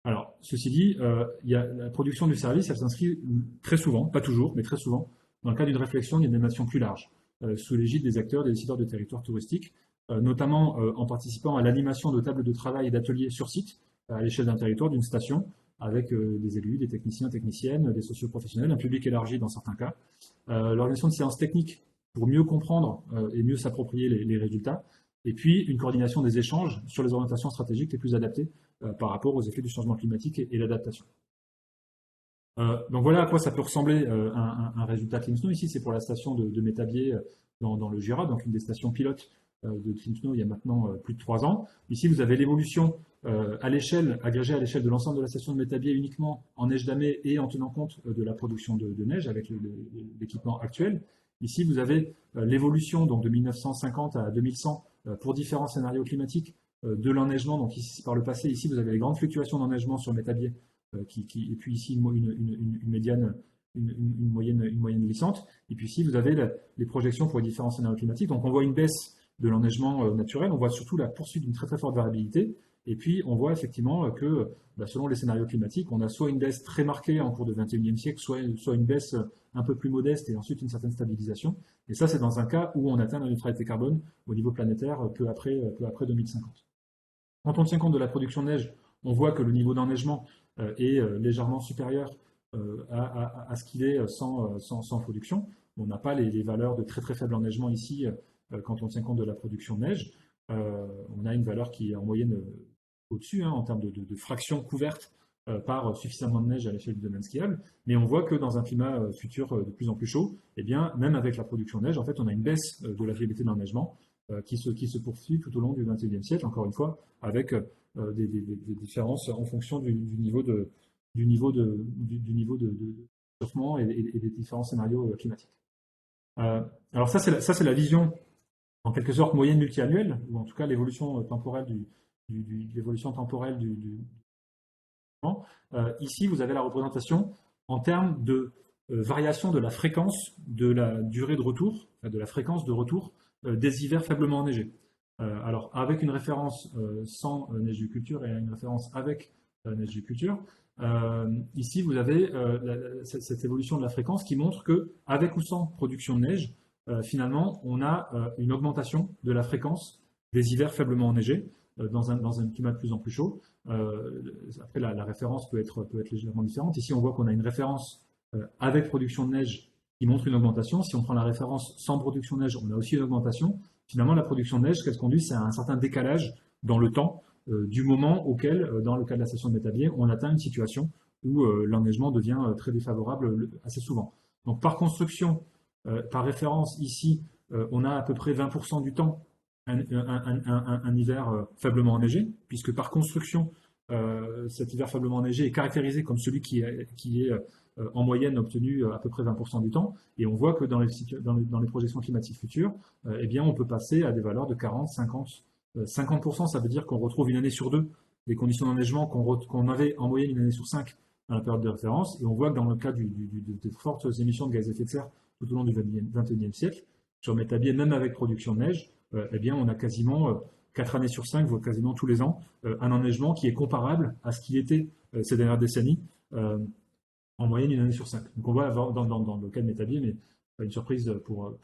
Alors, ceci dit, la production du service, elle s'inscrit très souvent, pas toujours, mais très souvent, dans le cadre d'une réflexion, d'une animation plus large, sous l'égide des acteurs, des décideurs de territoires touristiques, notamment en participant à l'animation de tables de travail et d'ateliers sur site, à l'échelle d'un territoire, d'une station, avec des élus, des techniciens, techniciennes, des socioprofessionnels, un public élargi dans certains cas. L'organisation de séances techniques pour mieux comprendre et mieux s'approprier les résultats, et puis une coordination des échanges sur les orientations stratégiques les plus adaptées par rapport aux effets du changement climatique et l'adaptation. Donc voilà à quoi ça peut ressembler un résultat Clean Snow. Ici, c'est pour la station de Métabier dans le Jura, donc une des stations pilotes de Clean Snow il y a maintenant plus de 3 ans. Ici, vous avez l'évolution agrégée à l'échelle de l'ensemble de la station de Métabier uniquement en neige damée et en tenant compte de la production de neige avec l'équipement actuel. Ici, vous avez l'évolution donc de 1950 à 2100 pour différents scénarios climatiques de l'enneigement. Donc ici, par le passé, ici, vous avez les grandes fluctuations d'enneigement sur Métabier, et puis ici une moyenne glissante. Et puis ici, vous avez les projections pour les différents scénarios climatiques. Donc on voit une baisse de l'enneigement naturel, on voit surtout la poursuite d'une très très forte variabilité. Et puis on voit effectivement que selon les scénarios climatiques, on a soit une baisse très marquée en cours du XXIe siècle, soit une baisse un peu plus modeste et ensuite une certaine stabilisation. Et ça, c'est dans un cas où on atteint la neutralité carbone au niveau planétaire peu après 2050. Quand on tient compte de la production de neige, on voit que le niveau d'enneigement est légèrement supérieur à ce qu'il est sans production. On n'a pas les valeurs de très très faible enneigement ici quand on tient compte de la production de neige. On a une valeur qui est en moyenne au-dessus en termes de fraction couverte par suffisamment de neige à l'échelle du domaine skiable, mais on voit que dans un climat futur de plus en plus chaud, eh bien, même avec la production de neige, en fait, on a une baisse de la fiabilité de l'enneigement qui se poursuit tout au long du XXIe siècle, encore une fois, avec des différences en fonction du niveau de réchauffement et des différents scénarios climatiques. Alors ça, c'est la vision, en quelque sorte, moyenne multiannuelle, ou en tout cas l'évolution temporelle l'évolution temporelle du ici, vous avez la représentation en termes de variation de la fréquence de la durée de retour, de la fréquence de retour des hivers faiblement enneigés. Alors, avec une référence sans neigeculture et une référence avec neigeculture, ici, vous avez cette évolution de la fréquence qui montre qu'avec ou sans production de neige, finalement, on a une augmentation de la fréquence des hivers faiblement enneigés dans un climat de plus en plus chaud. Après, la référence peut être légèrement différente. Ici, on voit qu'on a une référence avec production de neige qui montre une augmentation. Si on prend la référence sans production de neige, on a aussi une augmentation. Finalement, la production de neige, ce qu'elle conduit, c'est à un certain décalage dans le temps du moment auquel, dans le cas de la station de Métabier, on atteint une situation où l'enneigement devient très défavorable assez souvent. Donc, par construction, par référence, ici, on a à peu près 20% du temps un hiver faiblement enneigé, puisque par construction, cet hiver faiblement enneigé est caractérisé comme celui qui est en moyenne obtenu à peu près 20% du temps, et on voit que dans les projections climatiques futures, eh bien, on peut passer à des valeurs de 40, 50, 50%, ça veut dire qu'on retrouve une année sur deux les conditions d'enneigement qu'on avait en moyenne une année sur 5 à la période de référence, et on voit que dans le cas des fortes émissions de gaz à effet de serre tout au long du XXIe siècle, sur Métabier, même avec production de neige, eh bien, on a quasiment 4 années sur 5, voire quasiment tous les ans, un enneigement qui est comparable à ce qu'il était ces dernières décennies, en moyenne une année sur 5. Donc on voit dans le cas de Métabier, mais pas une surprise pour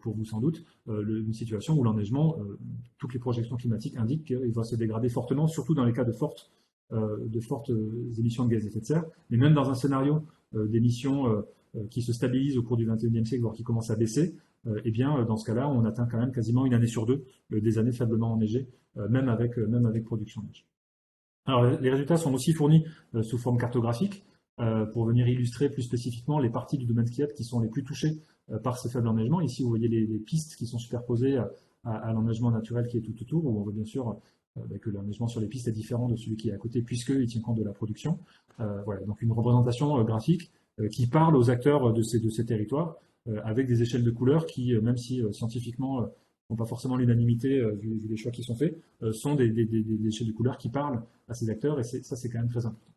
vous sans doute, une situation où l'enneigement, toutes les projections climatiques indiquent qu'il va se dégrader fortement, surtout dans les cas de fortes émissions de gaz à effet de serre, mais même dans un scénario d'émissions qui se stabilisent au cours du XXIe siècle, voire qui commence à baisser, eh bien, dans ce cas-là, on atteint quand même quasiment une année sur deux des années faiblement enneigées, même avec production de neige. Alors, les résultats sont aussi fournis sous forme cartographique pour venir illustrer plus spécifiquement les parties du domaine skiable qui sont les plus touchées par ces faibles enneignements. Ici, vous voyez les pistes qui sont superposées à l'enneigement naturel qui est tout autour, où on voit bien sûr que l'enneigement sur les pistes est différent de celui qui est à côté, puisqu'il tient compte de la production. Voilà, donc une représentation graphique qui parle aux acteurs de ces territoires, avec des échelles de couleurs qui, même si scientifiquement n'ont pas forcément l'unanimité vu les choix qui sont faits, sont des échelles de couleurs qui parlent à ces acteurs, et ça c'est quand même très important.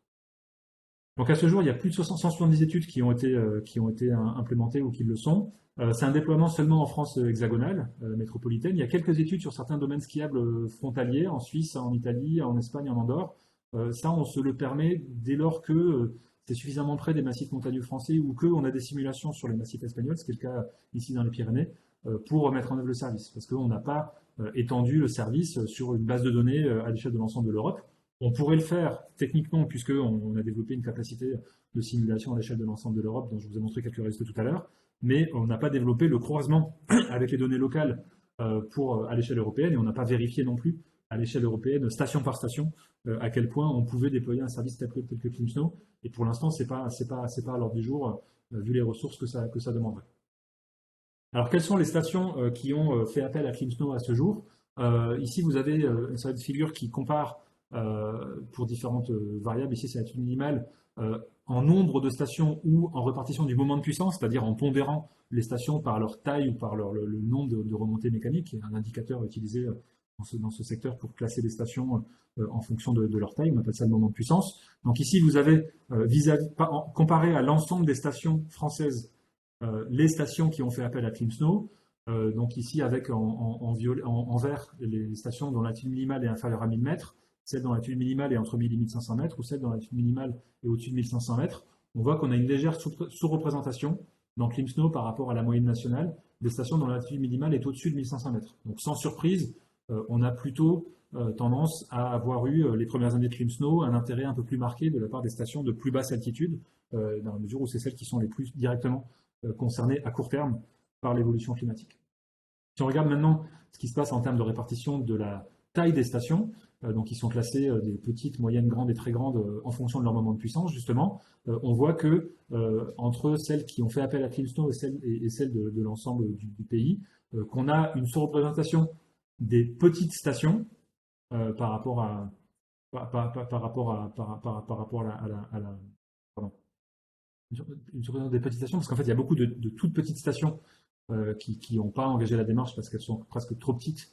Donc à ce jour, il y a plus de 170 études qui ont été implémentées ou qui le sont. C'est un déploiement seulement en France hexagonale, métropolitaine. Il y a quelques études sur certains domaines skiables frontaliers, en Suisse, en Italie, en Espagne, en Andorre. Ça, on se le permet dès lors que c'est suffisamment près des massifs montagneux français ou qu'on a des simulations sur les massifs espagnols, ce qui est le cas ici dans les Pyrénées, pour mettre en œuvre le service. Parce qu'on n'a pas étendu le service sur une base de données à l'échelle de l'ensemble de l'Europe. On pourrait le faire techniquement, puisqu'on a développé une capacité de simulation à l'échelle de l'ensemble de l'Europe, dont je vous ai montré quelques résultats tout à l'heure, mais on n'a pas développé le croisement avec les données locales à l'échelle européenne, et on n'a pas vérifié non plus à l'échelle européenne, station par station, à quel point on pouvait déployer un service tel que ClimSnow. Et pour l'instant, c'est pas à l'ordre du jour, vu les ressources que ça demanderait. Alors, quelles sont les stations qui ont fait appel à ClimSnow à ce jour? Ici, vous avez une série de figures qui comparent pour différentes variables. Ici, c'est l'attitude minimale en nombre de stations ou en répartition du moment de puissance, c'est-à-dire en pondérant les stations par leur taille ou par le nombre de remontées mécaniques, qui est un indicateur utilisé dans ce secteur pour classer les stations en fonction de leur taille. On appelle ça le moment de puissance. Donc ici, vous avez, comparé à l'ensemble des stations françaises, les stations qui ont fait appel à ClimSnow. Donc ici, avec en vert, les stations dont l'altitude minimale est inférieure à 1000 mètres, celle dont l'altitude minimale est entre 1000 et 1500 mètres, ou celle dont l'altitude minimale est au-dessus de 1500 mètres. On voit qu'on a une légère sous-représentation dans ClimSnow par rapport à la moyenne nationale des stations dont l'altitude minimale est au-dessus de 1500 mètres. Donc sans surprise, on a plutôt tendance à avoir eu les premières années de ClimSnow un intérêt un peu plus marqué de la part des stations de plus basse altitude, dans la mesure où c'est celles qui sont les plus directement concernées à court terme par l'évolution climatique. Si on regarde maintenant ce qui se passe en termes de répartition de la taille des stations, donc ils sont classées des petites, moyennes, grandes et très grandes en fonction de leur moment de puissance, justement, on voit que entre celles qui ont fait appel à ClimSnow et celles de l'ensemble du pays, qu'on a une surreprésentation des petites stations par rapport à la pardon, une surreprésentation des petites stations, parce qu'en fait il y a beaucoup de toutes petites stations qui n'ont pas engagé la démarche parce qu'elles sont presque trop petites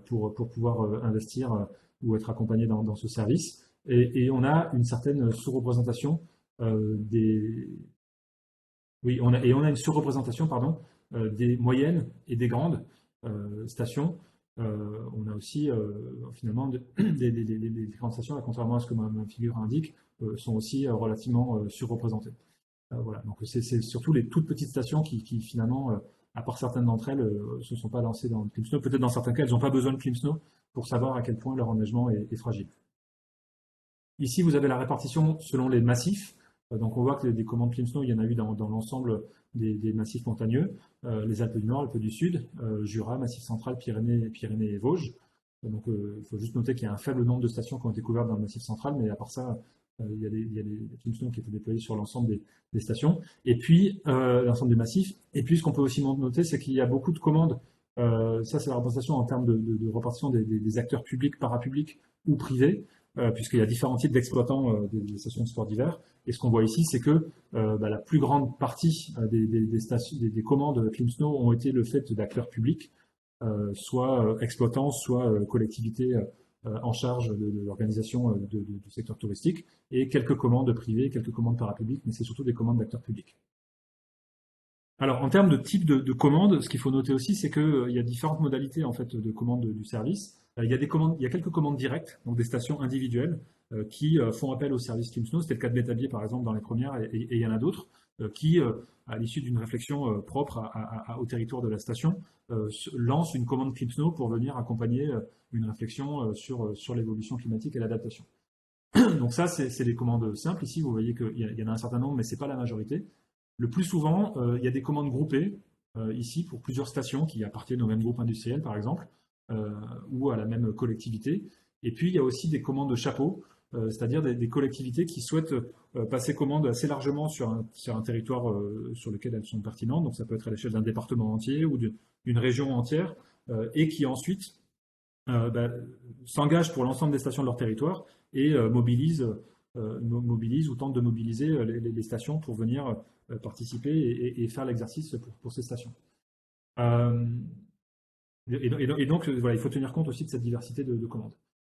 pour pouvoir investir ou être accompagnées dans ce service. Et on a une certaine sous-représentation des... Oui, on a une surreprésentation, pardon, des moyennes et des grandes stations. On a aussi, finalement, des grandes stations, contrairement à ce que ma figure indique, sont aussi relativement surreprésentées. Voilà. Donc c'est surtout les toutes petites stations qui finalement, à part certaines d'entre elles, ne se sont pas lancées dans le ClimSnow. Peut-être dans certains cas, elles n'ont pas besoin de ClimSnow pour savoir à quel point leur enneigement est fragile. Ici, vous avez la répartition selon les massifs. Donc on voit que des commandes ClimSnow, il y en a eu dans l'ensemble des massifs montagneux, les Alpes du Nord, Alpes du Sud, Jura, Massif central, Pyrénées et Vosges. Donc il faut juste noter qu'il y a un faible nombre de stations qui ont été couvertes dans le Massif central, mais à part ça, il y a des ClimSnow qui étaient déployés sur l'ensemble des stations, et puis l'ensemble des massifs. Et puis ce qu'on peut aussi noter, c'est qu'il y a beaucoup de commandes. Ça, c'est la représentation en termes de répartition des acteurs publics, parapublics ou privés, puisqu'il y a différents types d'exploitants des stations de sport d'hiver. Et ce qu'on voit ici, c'est que la plus grande partie des commandes ClimSnow ont été le fait d'acteurs publics, soit exploitants, soit collectivités en charge de l'organisation du secteur touristique, et quelques commandes privées, quelques commandes parapubliques, mais c'est surtout des commandes d'acteurs publics. Alors, en termes de type de commande, ce qu'il faut noter aussi, c'est qu'il y a différentes modalités en fait de commande du service. Il y a des commandes, il y a quelques commandes directes, donc des stations individuelles qui font appel au service ClimSnow. C'était le cas de Métabier par exemple dans les premières, et il y en a d'autres qui, à l'issue d'une réflexion propre au territoire de la station, lancent une commande ClimSnow pour venir accompagner une réflexion sur l'évolution climatique et l'adaptation. Donc ça, c'est des commandes simples. Ici, vous voyez qu'il y en a un certain nombre, mais ce n'est pas la majorité. Le plus souvent, il y a des commandes groupées, ici, pour plusieurs stations qui appartiennent au même groupe industriel, par exemple, ou à la même collectivité. Et puis, il y a aussi des commandes de chapeau, c'est-à-dire des collectivités qui souhaitent passer commande assez largement sur un territoire sur lequel elles sont pertinentes. Donc, ça peut être à l'échelle d'un département entier ou d'une région entière, et qui ensuite bah, s'engagent pour l'ensemble des stations de leur territoire et mobilisent ou tentent de mobiliser les stations pour venir participer et faire l'exercice pour ces stations. Euh, et donc, voilà, il faut tenir compte aussi de cette diversité de commandes.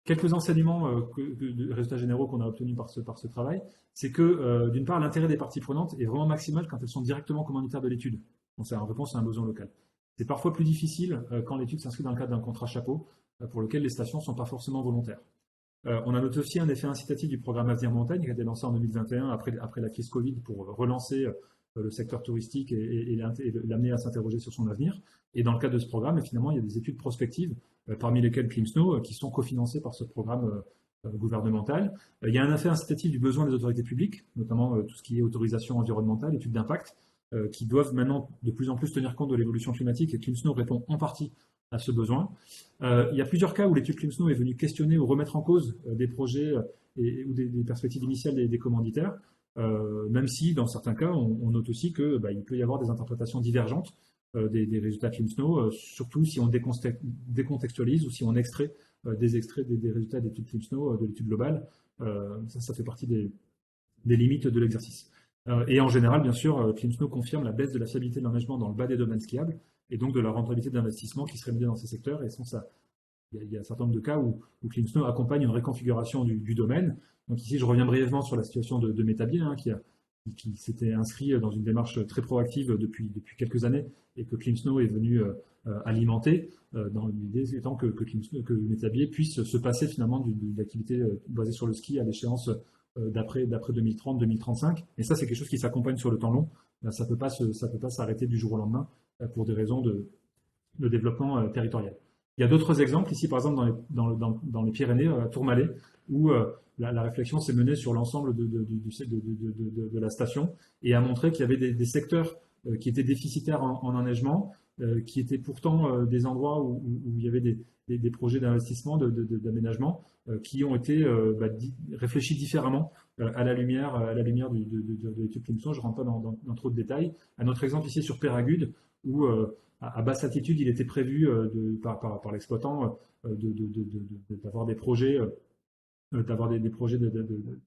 Quelques enseignements, de résultats généraux qu'on a obtenus par ce travail, c'est que, d'une part, l'intérêt des parties prenantes est vraiment maximal quand elles sont directement commanditaires de l'étude. Donc, c'est en réponse à un besoin local. C'est parfois plus difficile quand l'étude s'inscrit dans le cadre d'un contrat chapeau, pour lequel les stations ne sont pas forcément volontaires. On a noté aussi un effet incitatif du programme Avenir Montagne qui a été lancé en 2021 après la crise Covid pour relancer le secteur touristique et l'amener à s'interroger sur son avenir. Et dans le cadre de ce programme, finalement, il y a des études prospectives, parmi lesquelles ClimSnow, qui sont cofinancées par ce programme gouvernemental. Il y a un effet incitatif du besoin des autorités publiques, notamment tout ce qui est autorisation environnementale, études d'impact, qui doivent maintenant de plus en plus tenir compte de l'évolution climatique, et ClimSnow répond en partie à ce besoin. Il y a plusieurs cas où l'étude ClimSnow est venue questionner ou remettre en cause des projets ou des perspectives initiales des commanditaires, même si dans certains cas, on note aussi qu'il peut y avoir des interprétations divergentes des résultats ClimSnow, surtout si on décontextualise ou si on extrait des extraits des résultats d'études ClimSnow, de l'étude globale. Ça fait partie des limites de l'exercice. Et en général, bien sûr, ClimSnow confirme la baisse de la fiabilité de l'enneigement dans le bas des domaines skiables et donc de la rentabilité d'investissement qui serait menée dans ces secteurs. Et sans ça, il y a un certain nombre de cas où ClimSnow accompagne une réconfiguration du domaine. Donc ici, je reviens brièvement sur la situation de Métabier, qui s'était inscrit dans une démarche très proactive depuis quelques années et que ClimSnow est venu alimenter, dans l'idée étant que Métabier puisse se passer finalement d'une activité basée sur le ski à l'échéance d'après 2030-2035. Et ça, c'est quelque chose qui s'accompagne sur le temps long. Ça ne peut pas s'arrêter du jour au lendemain pour des raisons de développement territorial. Il y a d'autres exemples ici, par exemple, dans les Pyrénées, à Tourmalet, où la réflexion s'est menée sur l'ensemble de la station et a montré qu'il y avait des secteurs qui étaient déficitaires en enneigement, qui étaient pourtant des endroits où il y avait des projets d'investissement, d'aménagement, qui ont été réfléchis différemment à la lumière de l'étude ClimSnow. Je ne rentre pas dans trop de détails. Un autre exemple ici sur Péragude, où à basse altitude, il était prévu par l'exploitant d'avoir des projets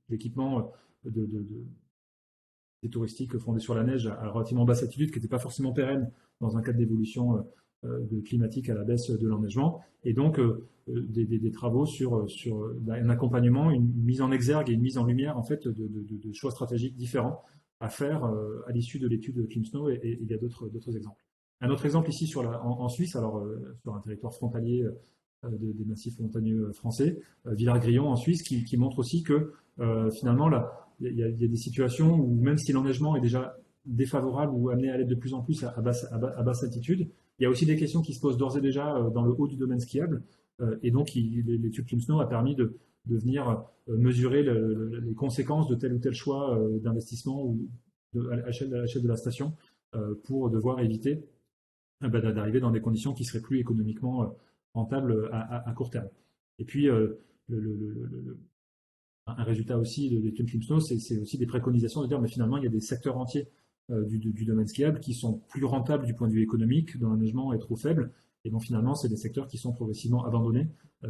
d'équipement touristiques fondés sur la neige à relativement basse altitude, qui n'étaient pas forcément pérennes dans un cadre d'évolution climatique à la baisse de l'enneigement, et donc des travaux sur un accompagnement, une mise en exergue et une mise en lumière en fait de choix stratégiques différents à faire à l'issue de l'étude ClimSnow, et il y a d'autres exemples. Un autre exemple ici en Suisse, alors sur un territoire frontalier des massifs montagneux français, Villard-Grillon en Suisse, qui montre aussi que finalement il y a des situations où même si l'enneigement est déjà défavorable ou amené à l'être de plus en plus à basse altitude, il y a aussi des questions qui se posent d'ores et déjà dans le haut du domaine skiable, et donc l'étude ClimSnow a permis de venir mesurer les conséquences de tel ou tel choix d'investissement ou à l'échelle de la station pour devoir éviter d'arriver dans des conditions qui seraient plus économiquement rentables à court terme. Et puis, un résultat aussi de l'étude ClimSnow, c'est aussi des préconisations de dire, mais finalement, il y a des secteurs entiers du domaine skiable qui sont plus rentables du point de vue économique, dont l'enneigement est trop faible, et donc finalement, c'est des secteurs qui sont progressivement abandonnés,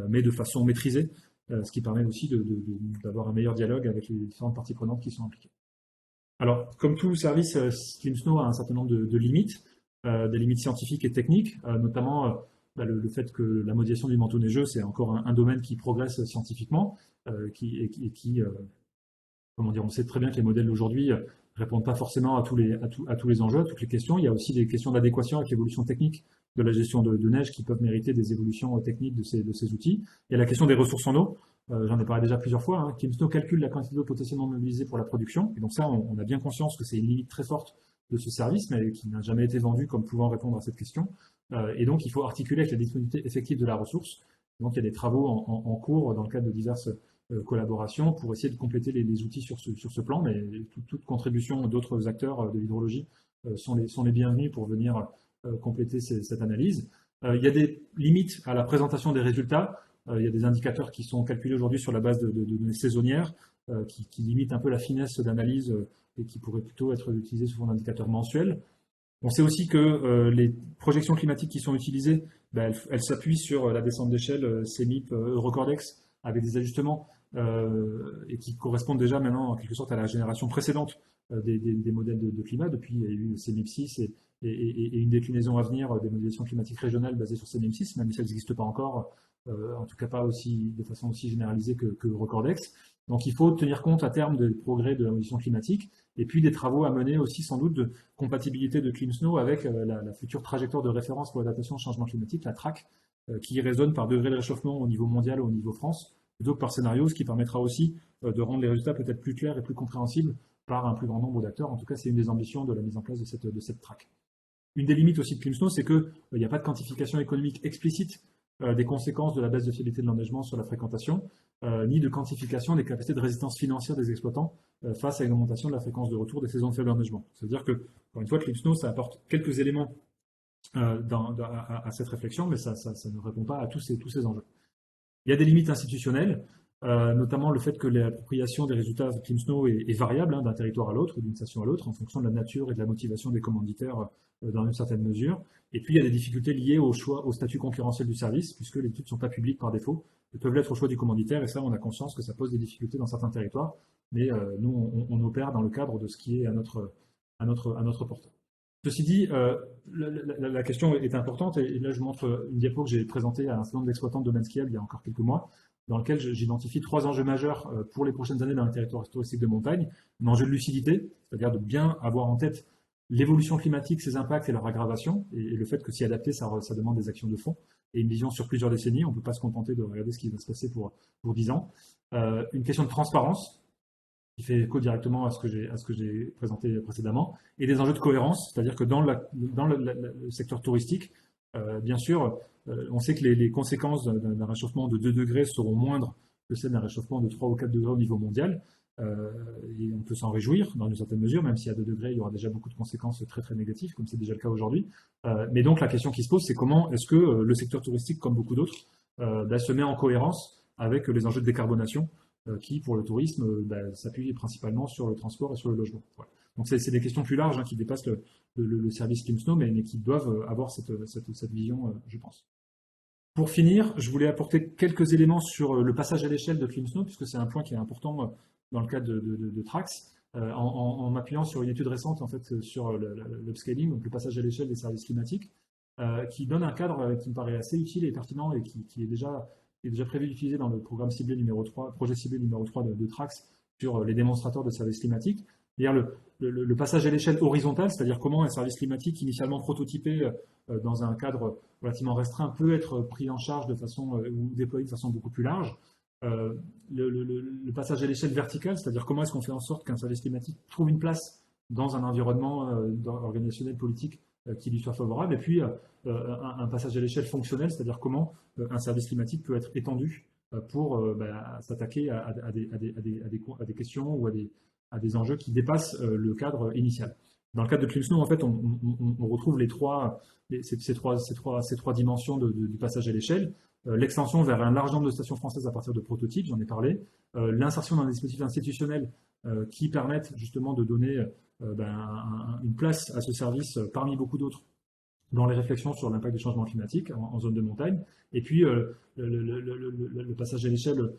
mais de façon maîtrisée, ce qui permet aussi d'avoir un meilleur dialogue avec les différentes parties prenantes qui sont impliquées. Alors, comme tout service, ClimSnow a un certain nombre de limites, des limites scientifiques et techniques, notamment le fait que la modélisation du manteau neigeux, c'est encore un domaine qui progresse scientifiquement, comment dire, on sait très bien que les modèles d'aujourd'hui répondent pas forcément à tous les enjeux, à toutes les questions. Il y a aussi des questions d'adéquation avec l'évolution technique de la gestion de neige qui peuvent mériter des évolutions techniques de ces outils. Il y a la question des ressources en eau. J'en ai parlé déjà plusieurs fois. Climsnow calcule la quantité d'eau potentiellement mobilisée pour la production. Et donc ça, on a bien conscience que c'est une limite très forte de ce service, mais qui n'a jamais été vendu comme pouvant répondre à cette question. Et donc, il faut articuler avec la disponibilité effective de la ressource. Donc, il y a des travaux en cours dans le cadre de diverses collaborations pour essayer de compléter les outils sur ce plan, mais toute contribution d'autres acteurs de l'hydrologie sont les bienvenus pour venir compléter cette analyse. Il y a des limites à la présentation des résultats. Il y a des indicateurs qui sont calculés aujourd'hui sur la base de données saisonnières qui limitent un peu la finesse d'analyse et qui pourraient plutôt être utilisés sous forme d'indicateurs mensuels. On sait aussi que les projections climatiques qui sont utilisées, elles s'appuient sur la descente d'échelle CMIP Eurocordex avec des ajustements et qui correspondent déjà maintenant en quelque sorte à la génération précédente des modèles de climat. Depuis, il y a eu CMIP 6 et une déclinaison à venir des modélisations climatiques régionales basées sur CMIP 6, même si elles n'existent pas encore, en tout cas pas de façon aussi généralisée que Eurocordex. Donc il faut tenir compte à terme des progrès de la modélisation climatique et puis des travaux à mener aussi sans doute de compatibilité de Climsnow avec la future trajectoire de référence pour l'adaptation au changement climatique, la TRAC, qui résonne par degré de réchauffement au niveau mondial ou au niveau France, plutôt que par scénario, ce qui permettra aussi de rendre les résultats peut-être plus clairs et plus compréhensibles par un plus grand nombre d'acteurs. En tout cas, c'est une des ambitions de la mise en place de cette TRAC. Une des limites aussi de Climsnow, c'est qu'il n'y a pas de quantification économique explicite des conséquences de la baisse de fiabilité de l'enneigement sur la fréquentation, ni de quantification des capacités de résistance financière des exploitants face à une augmentation de la fréquence de retour des saisons de faible enneigement. C'est-à-dire que, encore une fois, Climsnow, ça apporte quelques éléments à cette réflexion, mais ça ne répond pas à tous ces enjeux. Il y a des limites institutionnelles, notamment le fait que l'appropriation des résultats de Climsnow est variable d'un territoire à l'autre, d'une station à l'autre, en fonction de la nature et de la motivation des commanditaires dans une certaine mesure. Et puis, il y a des difficultés liées au statut concurrentiel du service, puisque les études ne sont pas publiques par défaut. Elles peuvent l'être au choix du commanditaire, et ça, on a conscience que ça pose des difficultés dans certains territoires. Mais nous, on opère dans le cadre de ce qui est à notre portée. Ceci dit, la question est importante, et là, je vous montre une diapo que j'ai présentée à un certain nombre d'exploitants de domaine skiable il y a encore quelques mois, dans lequel j'identifie 3 enjeux majeurs pour les prochaines années dans les territoires touristiques de montagne. Un enjeu de lucidité, c'est-à-dire de bien avoir en tête l'évolution climatique, ses impacts et leur aggravation, et le fait que s'y adapter, ça demande des actions de fond, et une vision sur plusieurs décennies. On ne peut pas se contenter de regarder ce qui va se passer pour 10 ans. Une question de transparence, qui fait écho directement à ce que j'ai présenté précédemment, et des enjeux de cohérence, c'est-à-dire que dans le secteur touristique, bien sûr, on sait que les conséquences d'un réchauffement de 2 degrés seront moindres que celles d'un réchauffement de 3 ou 4 degrés au niveau mondial. Et on peut s'en réjouir dans une certaine mesure, même si à 2 degrés, il y aura déjà beaucoup de conséquences très très négatives, comme c'est déjà le cas aujourd'hui. Mais donc la question qui se pose, c'est comment est-ce que le secteur touristique, comme beaucoup d'autres, se met en cohérence avec les enjeux de décarbonation qui, pour le tourisme, s'appuient principalement sur le transport et sur le logement. Voilà. Donc c'est des questions plus larges qui dépassent le service Climsnow, mais qui doivent avoir cette vision, je pense. Pour finir, je voulais apporter quelques éléments sur le passage à l'échelle de Climsnow, puisque c'est un point qui est important dans le cadre de Trax, en m'appuyant sur une étude récente en fait, sur l'upscaling, donc le passage à l'échelle des services climatiques, qui donne un cadre qui me paraît assez utile et pertinent et qui est déjà prévu d'utiliser dans le programme ciblé numéro 3, projet ciblé numéro 3 de Trax sur les démonstrateurs de services climatiques. C'est-à-dire le passage à l'échelle horizontale, c'est-à-dire comment un service climatique initialement prototypé dans un cadre relativement restreint peut être pris en charge de façon ou déployé de façon beaucoup plus large. Le passage à l'échelle verticale, c'est-à-dire comment est-ce qu'on fait en sorte qu'un service climatique trouve une place dans un environnement organisationnel politique qui lui soit favorable, et puis un passage à l'échelle fonctionnelle, c'est-à-dire comment un service climatique peut être étendu pour s'attaquer à des questions ou à des enjeux qui dépassent le cadre initial. Dans le cadre de Climsnow, en fait, on retrouve ces trois dimensions du passage à l'échelle. L'extension vers un large nombre de stations françaises à partir de prototypes, j'en ai parlé. L'insertion dans des dispositifs institutionnels qui permettent justement de donner une place à ce service parmi beaucoup d'autres dans les réflexions sur l'impact du changement climatique en zone de montagne. Et puis, le passage à l'échelle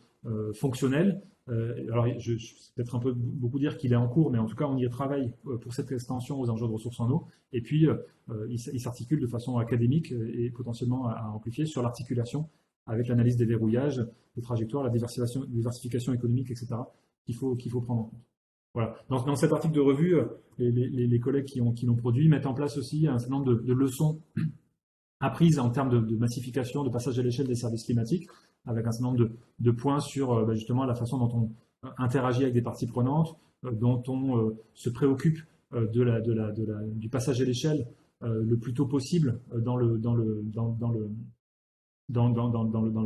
fonctionnelle. Alors, c'est peut-être un peu beaucoup dire qu'il est en cours, mais en tout cas, on y travaille pour cette extension aux enjeux de ressources en eau. Et puis, il s'articule de façon académique et potentiellement à amplifier sur l'articulation avec l'analyse des verrouillages, des trajectoires, la diversification économique, etc., qu'il faut prendre en compte. Voilà. Dans cet article de revue, les collègues qui l'ont produit mettent en place aussi un certain nombre de leçons apprises en termes de massification, de passage à l'échelle des services climatiques, avec un certain nombre de points sur justement la façon dont on interagit avec des parties prenantes, dont on se préoccupe du passage à l'échelle le plus tôt possible dans le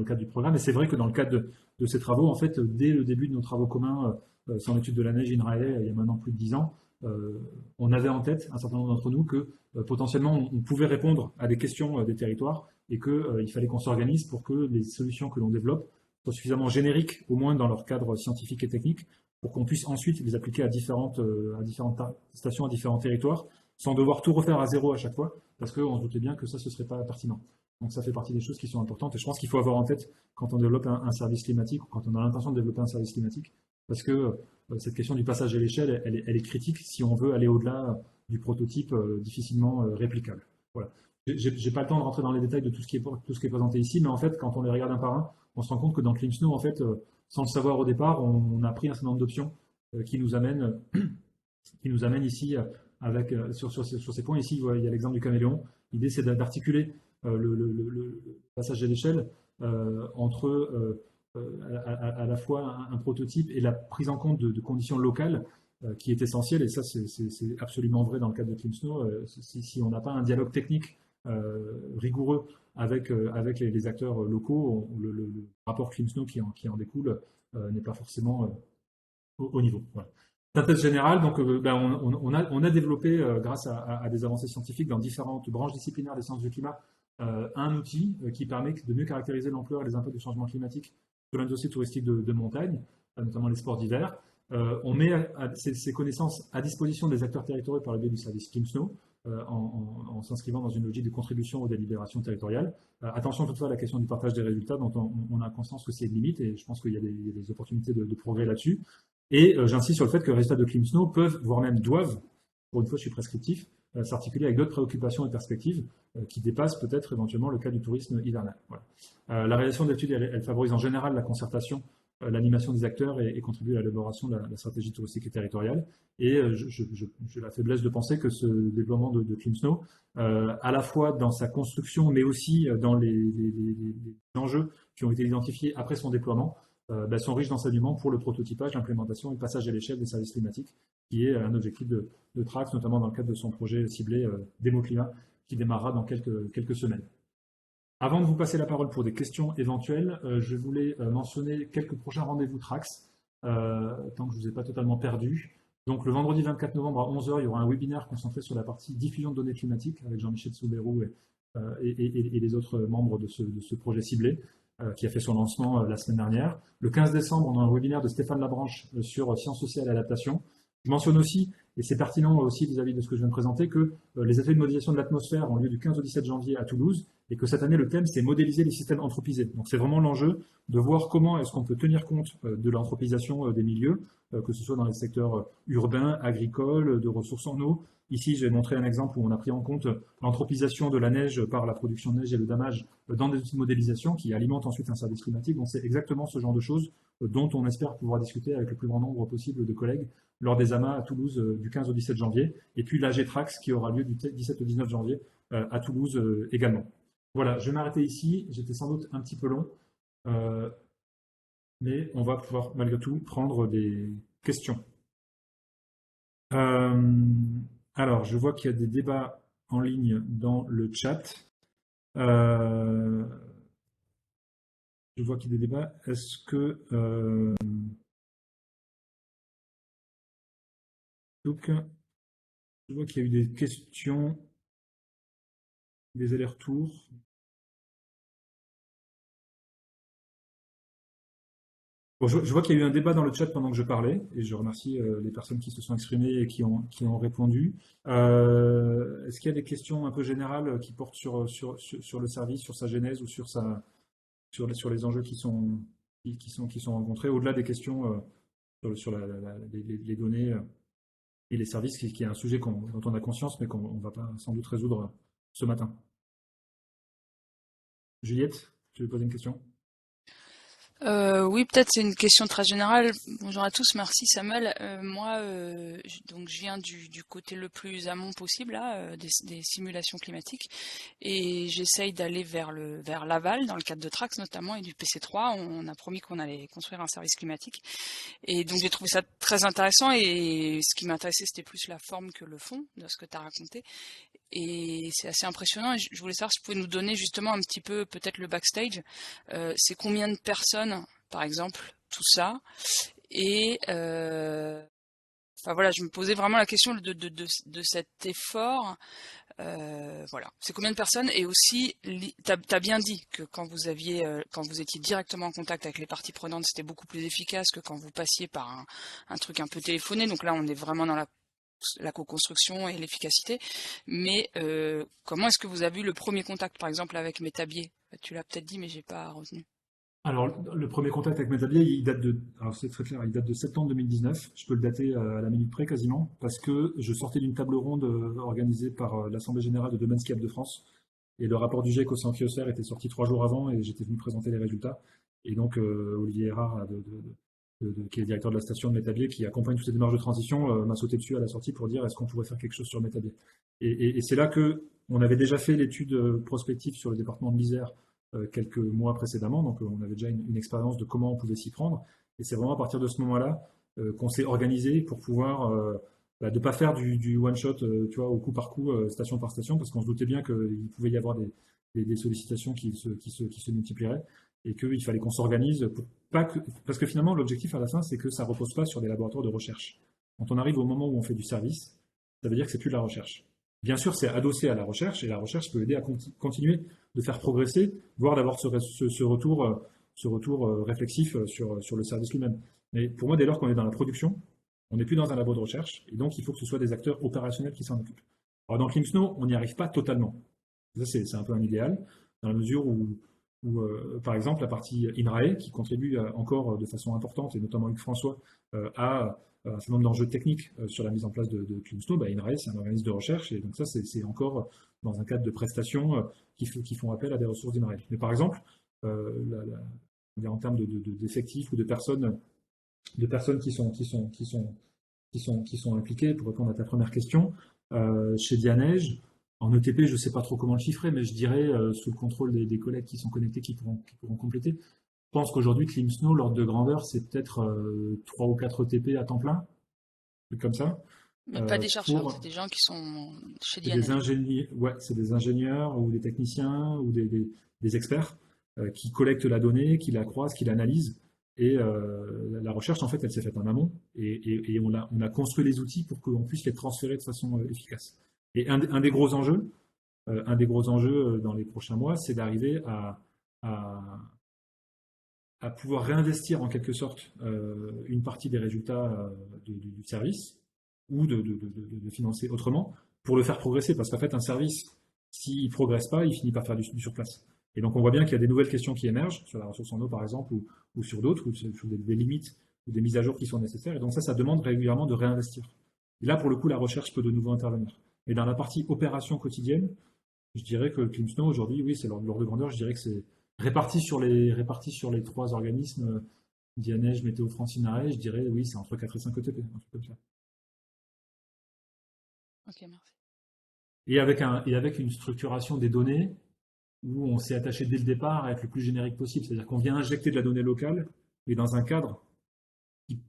cadre du programme. Et c'est vrai que dans le cadre de ces travaux, en fait, dès le début de nos travaux communs sur l'étude de la neige INRAE, il y a maintenant plus de 10 ans, on avait en tête, un certain nombre d'entre nous, que potentiellement on pouvait répondre à des questions des territoires et qu'il fallait qu'on s'organise pour que les solutions que l'on développe soient suffisamment génériques, au moins dans leur cadre scientifique et technique, pour qu'on puisse ensuite les appliquer à différentes stations, à différents territoires, sans devoir tout refaire à zéro à chaque fois, parce qu'on se doutait bien que ça, ce ne serait pas pertinent. Donc ça fait partie des choses qui sont importantes et je pense qu'il faut avoir en tête quand on développe un service climatique ou quand on a l'intention de développer un service climatique, parce que cette question du passage à l'échelle, elle est critique si on veut aller au-delà du prototype difficilement réplicable. Voilà. J'ai pas le temps de rentrer dans les détails de tout ce qui est présenté ici, mais en fait, quand on les regarde un par un, on se rend compte que dans ClimSnow, en fait, sans le savoir au départ, on a pris un certain nombre d'options qui nous amènent ici sur ces points. Ici, il y a l'exemple du caméléon. L'idée, c'est d'articuler le passage à l'échelle entre à la fois un prototype et la prise en compte de conditions locales qui est essentielle. Et ça, c'est absolument vrai dans le cadre de ClimSnow. Si on n'a pas un dialogue technique rigoureux avec les acteurs locaux, le rapport ClimSnow qui en découle n'est pas forcément au niveau. Voilà. Synthèse générale, donc on a développé, grâce à des avancées scientifiques dans différentes branches disciplinaires des sciences du climat, un outil qui permet de mieux caractériser l'ampleur et les impacts du changement climatique sur l'industrie touristique de montagne, notamment les sports d'hiver. On met ces connaissances à disposition des acteurs territoriaux par le biais du service ClimSnow, en s'inscrivant dans une logique de contribution aux délibérations territoriales. Attention toutefois à la question du partage des résultats, dont on a conscience que c'est une limite, et je pense qu'il y a des opportunités de progrès là-dessus. Et j'insiste sur le fait que les résultats de ClimSnow peuvent, voire même doivent, pour une fois je suis prescriptif, s'articuler avec d'autres préoccupations et perspectives qui dépassent peut-être éventuellement le cas du tourisme hivernal. Voilà. La réalisation d'études, elle favorise en général la concertation, l'animation des acteurs et contribue à l'élaboration de la stratégie touristique et territoriale. Et j'ai la faiblesse de penser que ce développement de ClimSnow, à la fois dans sa construction, mais aussi dans les enjeux qui ont été identifiés après son déploiement, sont riches d'enseignements pour le prototypage, l'implémentation et le passage à l'échelle des services climatiques, qui est un objectif de Trax, notamment dans le cadre de son projet ciblé Démo Climat, qui démarrera dans quelques semaines. Avant de vous passer la parole pour des questions éventuelles, je voulais mentionner quelques prochains rendez-vous Trax, tant que je ne vous ai pas totalement perdu. Donc le vendredi 24 novembre à 11 h, il y aura un webinaire concentré sur la partie diffusion de données climatiques avec Jean-Michel Soubérou et les autres membres de ce projet ciblé, qui a fait son lancement la semaine dernière. Le 15 décembre, on a un webinaire de Stéphane Labranche sur sciences sociales et adaptation. Je mentionne aussi, et c'est pertinent aussi vis-à-vis de ce que je viens de présenter, que les ateliers de modélisation de l'atmosphère ont lieu du 15 au 17 janvier à Toulouse, et que cette année, le thème, c'est modéliser les systèmes anthropisés. Donc c'est vraiment l'enjeu de voir comment est-ce qu'on peut tenir compte de l'anthropisation des milieux, que ce soit dans les secteurs urbains, agricoles, de ressources en eau. Ici, j'ai montré un exemple où on a pris en compte l'anthropisation de la neige par la production de neige et le damage dans des outils de modélisation qui alimentent ensuite un service climatique. Donc c'est exactement ce genre de choses dont on espère pouvoir discuter avec le plus grand nombre possible de collègues lors des AMA à Toulouse du 15 au 17 janvier, et puis l'AG-Trax qui aura lieu du 17 au 19 janvier à Toulouse également. Voilà, je vais m'arrêter ici, j'étais sans doute un petit peu long, mais on va pouvoir malgré tout prendre des questions. Alors, je vois qu'il y a des débats en ligne dans le chat. Je vois qu'il y a des débats. Est-ce que... Donc, je vois qu'il y a eu des questions, des allers-retours. Bon, je vois qu'il y a eu un débat dans le chat pendant que je parlais, et je remercie les personnes qui se sont exprimées et qui ont répondu. Est-ce qu'il y a des questions un peu générales qui portent sur le service, sur sa genèse ou sur les enjeux qui sont rencontrés, au-delà des questions sur les données et les services, qui est un sujet dont on a conscience, mais qu'on ne va pas sans doute résoudre ce matin. Juliette, tu veux poser une question? Oui, peut-être c'est une question très générale. Bonjour à tous, merci Samuel. Moi, donc je viens du côté le plus amont possible là, des simulations climatiques, et j'essaye d'aller vers l'aval dans le cadre de Trax notamment et du PC3. On a promis qu'on allait construire un service climatique, et donc j'ai trouvé ça très intéressant. Et ce qui m'intéressait, c'était plus la forme que le fond de ce que tu as raconté. Et c'est assez impressionnant. Et je voulais savoir si vous pouvez nous donner justement un petit peu peut-être le backstage. C'est combien de personnes, par exemple, tout ça. Et enfin voilà, je me posais vraiment la question de cet effort. Voilà, c'est combien de personnes. Et aussi, t'as bien dit que quand vous étiez directement en contact avec les parties prenantes, c'était beaucoup plus efficace que quand vous passiez par un truc un peu téléphoné. Donc là, on est vraiment dans la co-construction et l'efficacité. Mais comment est-ce que vous avez eu le premier contact, par exemple, avec Métabier? Tu l'as peut-être dit, mais j'ai pas retenu. Alors, le premier contact avec Metabier, il date de, alors c'est très clair, il date de septembre 2019. Je peux le dater à la minute près quasiment, parce que je sortais d'une table ronde organisée par l'Assemblée Générale de Domaine Skiable de France. Et le rapport du GIEC au Saint-Kyocera était sorti 3 jours avant et j'étais venu présenter les résultats. Et donc, Olivier Erard, qui est le directeur de la station de Métabier, qui accompagne toutes ces démarches de transition, m'a sauté dessus à la sortie pour dire est-ce qu'on pourrait faire quelque chose sur Métabier. Et c'est là que on avait déjà fait l'étude prospective sur le département de l'Isère quelques mois précédemment, donc on avait déjà une expérience de comment on pouvait s'y prendre. Et c'est vraiment à partir de ce moment-là qu'on s'est organisé pour pouvoir de ne pas faire du one-shot, tu vois, au coup par coup, station par station, parce qu'on se doutait bien qu'il pouvait y avoir des sollicitations qui se multiplieraient et qu'il fallait qu'on s'organise pour pas que, parce que finalement, l'objectif à la fin, c'est que ça repose pas sur des laboratoires de recherche. Quand on arrive au moment où on fait du service, ça veut dire que c'est plus de la recherche. Bien sûr, c'est adossé à la recherche et la recherche peut aider à continuer de faire progresser, voire d'avoir ce retour réflexif sur le service lui-même. Mais pour moi, dès lors qu'on est dans la production, on n'est plus dans un labo de recherche, et donc il faut que ce soit des acteurs opérationnels qui s'en occupent. Alors dans ClimSnow, on n'y arrive pas totalement. Ça, c'est un peu un idéal, dans la mesure où par exemple, la partie INRAE, qui contribue encore de façon importante, et notamment Hugues François, à un certain nombre d'enjeux techniques sur la mise en place de ClimSnow, bah, INRAE, c'est un organisme de recherche, et donc ça, c'est encore dans un cadre de prestations qui font appel à des ressources d'INRAE. Mais par exemple, en termes d'effectifs ou de personnes qui sont impliquées, pour répondre à ta première question, chez Dianège, en ETP, je ne sais pas trop comment le chiffrer, mais je dirais, sous le contrôle des collègues qui sont connectés, qui pourront compléter, je pense qu'aujourd'hui, ClimSnow, l'ordre de grandeur, c'est peut-être 3 ou 4 ETP à temps plein, un truc comme ça. Mais pas des chercheurs, c'est Pour des gens qui sont chez C'est des Dianège. ingénieurs, ouais, c'est des ingénieurs ou des techniciens ou des experts qui collectent la donnée, qui la croisent, qui l'analysent. Et la recherche, en fait, elle s'est faite en amont et on a construit les outils pour qu'on puisse les transférer de façon efficace. Et un des gros enjeux dans les prochains mois, c'est d'arriver à, à pouvoir réinvestir en quelque sorte une partie des résultats du service ou de financer autrement pour le faire progresser. Parce qu'en fait, un service, s'il ne progresse pas, il finit par faire du surplace. Et donc, on voit bien qu'il y a des nouvelles questions qui émergent sur la ressource en eau, par exemple, ou sur d'autres, ou sur des limites ou des mises à jour qui sont nécessaires. Et donc, ça demande régulièrement de réinvestir. Et là, pour le coup, la recherche peut de nouveau intervenir. Et dans la partie opération quotidienne, je dirais que ClimSnow, aujourd'hui, oui, c'est l'ordre de grandeur, je dirais que c'est réparti sur les trois organismes, Dianège, Météo France, INRAE, je dirais, oui, c'est entre 4 et 5 ETP, un truc comme ça. Ok, merci. Et avec une structuration des données où on s'est attaché dès le départ à être le plus générique possible. C'est-à-dire qu'on vient injecter de la donnée locale, mais dans un cadre qui,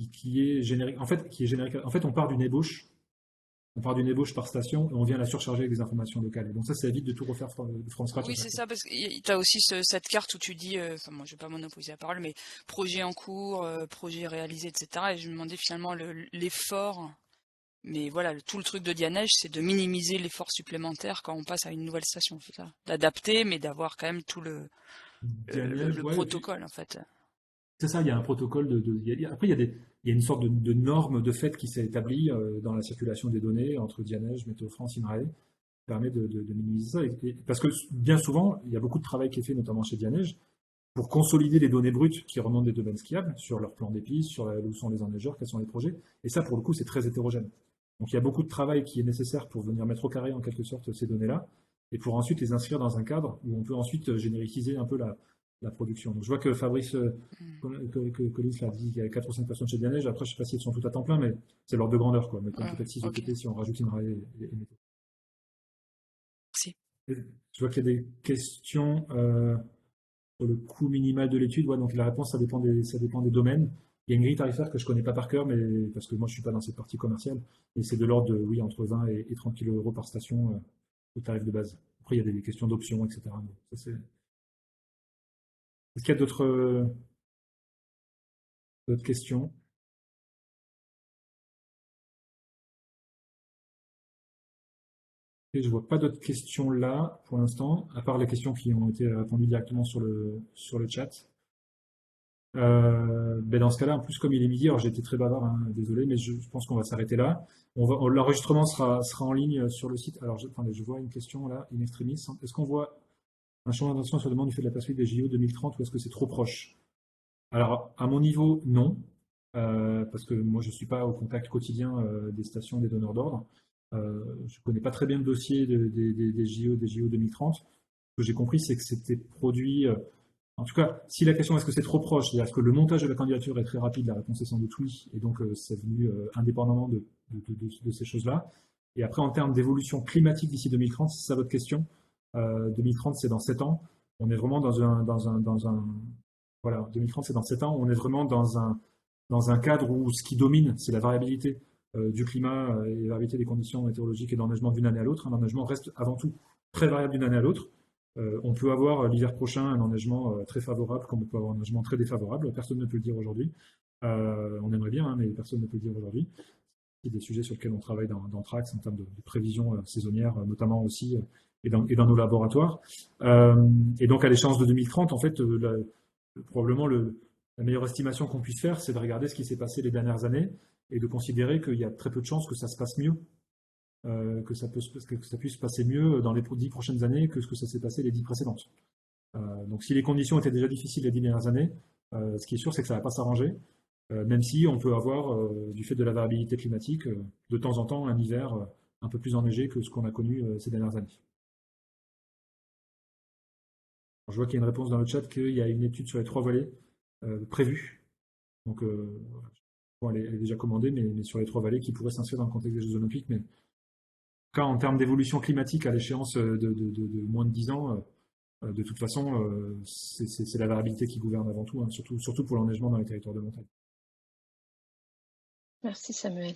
qui est générique. En fait, qui est générique. En fait, on part d'une ébauche par station et on vient la surcharger avec des informations locales. Et donc ça évite de tout refaire from scratch à Oui, chaque c'est fois. ça, parce que tu as aussi cette carte où tu dis, enfin moi je vais pas monopoliser la parole, mais projet en cours, projet réalisé, etc. Et je me demandais finalement l'effort, mais voilà, tout le truc de Dianège, c'est de minimiser l'effort supplémentaire quand on passe à une nouvelle station, c'est ça. D'adapter, mais d'avoir quand même tout Dianège, le ouais, et puis protocole, en fait. c'est ça, il y a un protocole après, il y a une sorte de norme de fait qui s'est établie dans la circulation des données entre Dianège, Météo France, INRAE, qui permet de minimiser ça. Parce que bien souvent, il y a beaucoup de travail qui est fait, notamment chez Dianège, pour consolider les données brutes qui remontent des domaines skiables, sur leur plan d'épices, sur où sont les enneigeurs, quels sont les projets. Et ça, pour le coup, c'est très hétérogène. Donc il y a beaucoup de travail qui est nécessaire pour venir mettre au carré, en quelque sorte, ces données-là, et pour ensuite les inscrire dans un cadre où on peut ensuite génériciser un peu la production. Donc je vois que Fabrice Collis l'a dit, il y a 4 ou 5 personnes chez Dianège. Après, je ne sais pas si elles sont toutes à temps plein, mais c'est l'ordre de grandeur, quoi. Mettons peut-être 6 Ok, ETP si on rajoute INRAE et météo. merci. Je vois qu'il y a des questions sur le coût minimal de l'étude. Ouais, donc la réponse, ça dépend des domaines. Il y a une grille tarifaire que je ne connais pas par cœur, mais parce que moi, je ne suis pas dans cette partie commerciale. Et c'est de l'ordre de, oui, entre 20 et 30 kg par station au tarif de base. Après, il y a des questions d'options, etc. Mais ça, est-ce qu'il y a d'autres questions? Et je ne vois pas d'autres questions là pour l'instant, à part les questions qui ont été répondues directement sur le chat. Ben dans ce cas-là, en plus, comme il est midi, alors j'ai été très bavard, hein, désolé, mais je pense qu'on va s'arrêter là. L'enregistrement sera en ligne sur le site. Alors, attendez, je vois une question là, in extremis. Est-ce qu'on voit un changement d'attention sur demande du fait de la perspective des JO 2030 ou est-ce que c'est trop proche? Alors, à mon niveau, non, parce que moi, je ne suis pas au contact quotidien des stations des donneurs d'ordre. Je ne connais pas très bien le dossier des JO 2030. Ce que j'ai compris, c'est que c'était produit. En tout cas, si la question est-ce que c'est trop proche, c'est-à-dire est-ce que le montage de la candidature est très rapide, la réponse est sans doute oui, et donc c'est venu indépendamment de ces choses-là. Et après, en termes d'évolution climatique d'ici 2030, c'est ça votre question. 2030, c'est dans 7 ans. On est vraiment voilà, 2030, c'est dans 7 ans. On est vraiment dans un cadre où ce qui domine, c'est la variabilité du climat et la variabilité des conditions météorologiques et d'enneigement d'une année à l'autre. L'enneigement reste avant tout très variable d'une année à l'autre. On peut avoir l'hiver prochain un enneigement très favorable, comme on peut avoir un enneigement très défavorable. Personne ne peut le dire aujourd'hui. On aimerait bien, hein, mais personne ne peut le dire aujourd'hui. C'est des sujets sur lesquels on travaille dans Trax en termes de prévision saisonnière, notamment aussi, et dans nos laboratoires. Et donc, à l'échéance de 2030, en fait, probablement la meilleure estimation qu'on puisse faire, c'est de regarder ce qui s'est passé les dernières années et de considérer qu'il y a très peu de chances que ça se passe mieux, que ça puisse se passer mieux dans les 10 prochaines années que ce que ça s'est passé les 10 précédentes. Donc si les conditions étaient déjà difficiles les 10 dernières années, ce qui est sûr, c'est que ça ne va pas s'arranger, même si on peut avoir, du fait de la variabilité climatique, de temps en temps un hiver un peu plus enneigé que ce qu'on a connu ces dernières années. Alors, je vois qu'il y a une réponse dans le chat qu'il y a une étude sur les 3 vallées prévue. Donc, bon, elle est déjà commandée, mais sur les 3 vallées qui pourraient s'inscrire dans le contexte des Jeux Olympiques. Mais en tout cas, en termes d'évolution climatique à l'échéance de moins de 10 ans, de toute façon, c'est la variabilité qui gouverne avant tout, hein, surtout pour l'enneigement dans les territoires de montagne. Merci Samuel.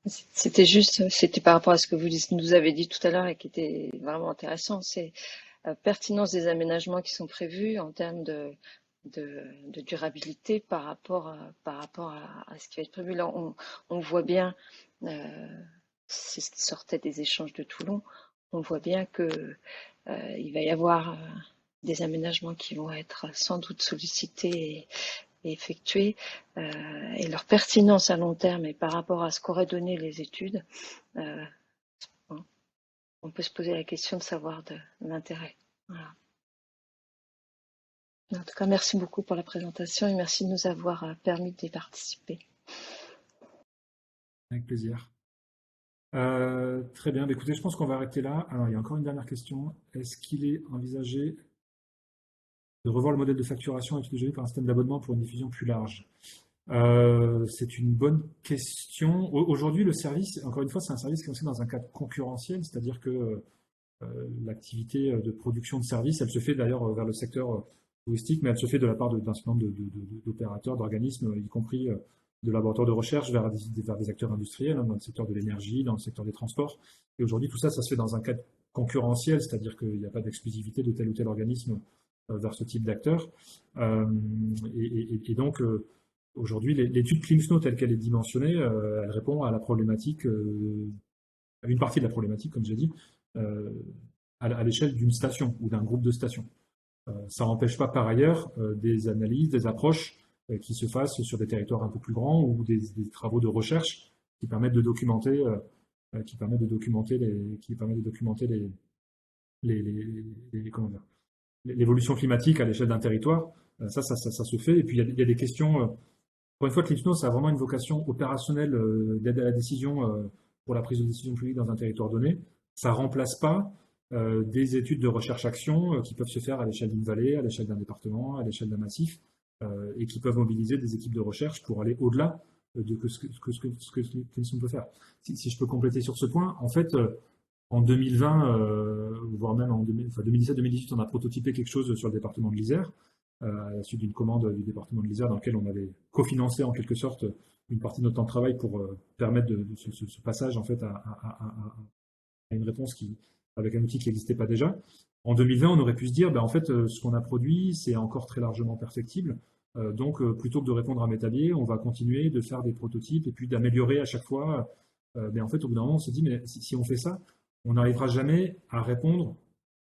C'était par rapport à ce que vous nous avez dit tout à l'heure et qui était vraiment intéressant, c'est la pertinence des aménagements qui sont prévus en termes de durabilité par rapport à ce qui va être prévu. Là, on voit bien, c'est ce qui sortait des échanges de Toulon, on voit bien que il va y avoir des aménagements qui vont être sans doute sollicités et effectués, et leur pertinence à long terme et par rapport à ce qu'auraient donné les études, on peut se poser la question de savoir de l'intérêt. Voilà. En tout cas, merci beaucoup pour la présentation et merci de nous avoir permis d'y participer. Avec plaisir. Très bien, écoutez, je pense qu'on va arrêter là. Alors, il y a encore une dernière question. Est-ce qu'il est envisagé de revoir le modèle de facturation utilisé par un système d'abonnement pour une diffusion plus large? C'est une bonne question. Aujourd'hui, le service, encore une fois, c'est un service qui est aussi dans un cadre concurrentiel, c'est-à-dire que l'activité de production de services, elle se fait d'ailleurs vers le secteur touristique, mais elle se fait de la part d'un certain nombre d'opérateurs, d'organismes, y compris de laboratoires de recherche vers des acteurs industriels, hein, dans le secteur de l'énergie, dans le secteur des transports. Et aujourd'hui, tout ça, ça se fait dans un cadre concurrentiel, c'est-à-dire qu'il n'y a pas d'exclusivité de tel ou tel organisme vers ce type d'acteurs. Et donc, aujourd'hui, l'étude ClimSnow telle qu'elle est dimensionnée, elle répond à la problématique, à une partie de la problématique, comme j'ai dit, à l'échelle d'une station ou d'un groupe de stations. Ça n'empêche pas par ailleurs des analyses, des approches qui se fassent sur des territoires un peu plus grands ou des travaux de recherche qui permettent de documenter, l'évolution climatique à l'échelle d'un territoire. Ça se fait. Et puis il y a des questions. Pour une fois, ClimSnow, ça a vraiment une vocation opérationnelle d'aide à la décision pour la prise de décision publique dans un territoire donné. Ça ne remplace pas des études de recherche-action qui peuvent se faire à l'échelle d'une vallée, à l'échelle d'un département, à l'échelle d'un massif, et qui peuvent mobiliser des équipes de recherche pour aller au-delà de ce que Clemson peut faire. Si je peux compléter sur ce point, en fait, en 2020, voire même en 2017-2018, on a prototypé quelque chose sur le département de l'Isère, à la suite d'une commande du département de l'Isère dans lequel on avait cofinancé en quelque sorte une partie de notre temps de travail pour permettre ce passage en fait à une réponse avec un outil qui n'existait pas déjà. En 2020, on aurait pu se dire, en fait, ce qu'on a produit, c'est encore très largement perfectible. Donc, plutôt que de répondre à Métabier, on va continuer de faire des prototypes et puis d'améliorer à chaque fois. Mais en fait, au bout d'un moment, on s'est dit, mais si on fait ça, on n'arrivera jamais à répondre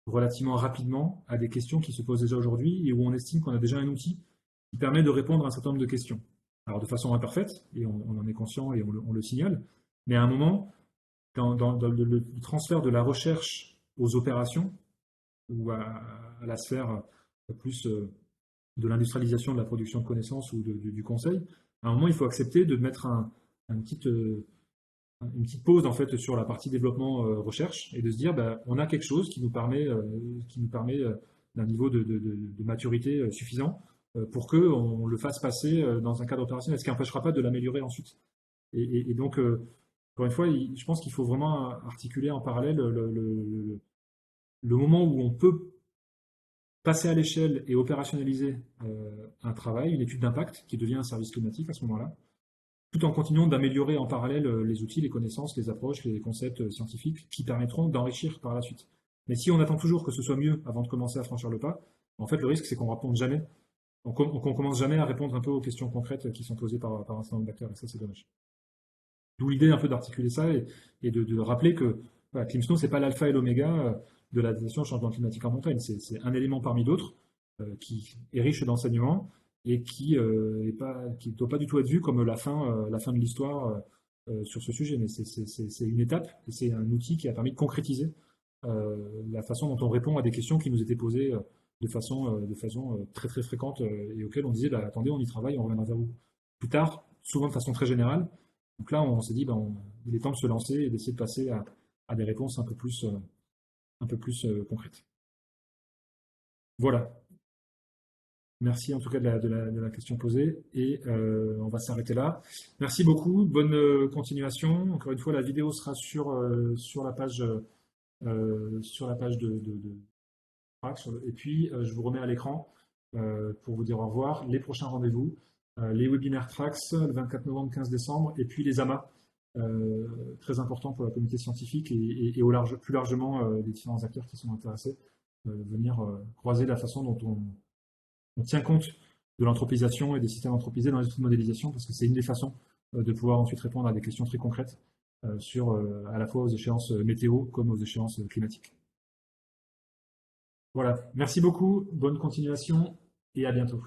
relativement rapidement à des questions qui se posent déjà aujourd'hui et où on estime qu'on a déjà un outil qui permet de répondre à un certain nombre de questions. Alors, de façon imparfaite, et on en est conscient et on le signale, mais à un moment, dans le transfert de la recherche aux opérations ou à la sphère plus de l'industrialisation de la production de connaissances ou du conseil, à un moment, il faut accepter de mettre une petite pause en fait sur la partie développement recherche et de se dire on a quelque chose qui nous permet d'un niveau de maturité suffisant pour qu'on le fasse passer dans un cadre opérationnel, ce qui n'empêchera pas de l'améliorer ensuite. Et donc, encore une fois, je pense qu'il faut vraiment articuler en parallèle le moment où on peut passer à l'échelle et opérationnaliser un travail, une étude d'impact qui devient un service climatique à ce moment-là, tout en continuant d'améliorer en parallèle les outils, les connaissances, les approches, les concepts scientifiques qui permettront d'enrichir par la suite. Mais si on attend toujours que ce soit mieux avant de commencer à franchir le pas, en fait, le risque, c'est qu'on ne réponde jamais. On commence jamais à répondre un peu aux questions concrètes qui sont posées par un certain nombre d'acteurs, et ça, c'est dommage. D'où l'idée un peu d'articuler ça et de rappeler que Climsnow, ce n'est pas l'alpha et l'oméga de l'adaptation au changement climatique en montagne. C'est un élément parmi d'autres qui est riche d'enseignements et qui ne doit pas du tout être vu comme la fin de l'histoire sur ce sujet. Mais c'est une étape et c'est un outil qui a permis de concrétiser la façon dont on répond à des questions qui nous étaient posées de façon très très fréquente et auxquelles on disait attendez, on y travaille, on reviendra vers vous plus tard, souvent de façon très générale. Donc là, on s'est dit il est temps de se lancer et d'essayer de passer à des réponses un peu plus concrètes. Voilà. Merci en tout cas de la question posée et on va s'arrêter là. Merci beaucoup, bonne continuation. Encore une fois, la vidéo sera sur la page de Trax et puis je vous remets à l'écran pour vous dire au revoir. Les prochains rendez-vous, les webinaires Trax le 24 novembre, 15 décembre et puis les AMA, très important pour la communauté scientifique et plus largement les différents acteurs qui sont intéressés venir croiser la façon dont on tient compte de l'anthropisation et des systèmes anthropisés dans les outils de modélisation, parce que c'est une des façons de pouvoir ensuite répondre à des questions très concrètes sur à la fois aux échéances météo comme aux échéances climatiques. Voilà, merci beaucoup, bonne continuation et à bientôt.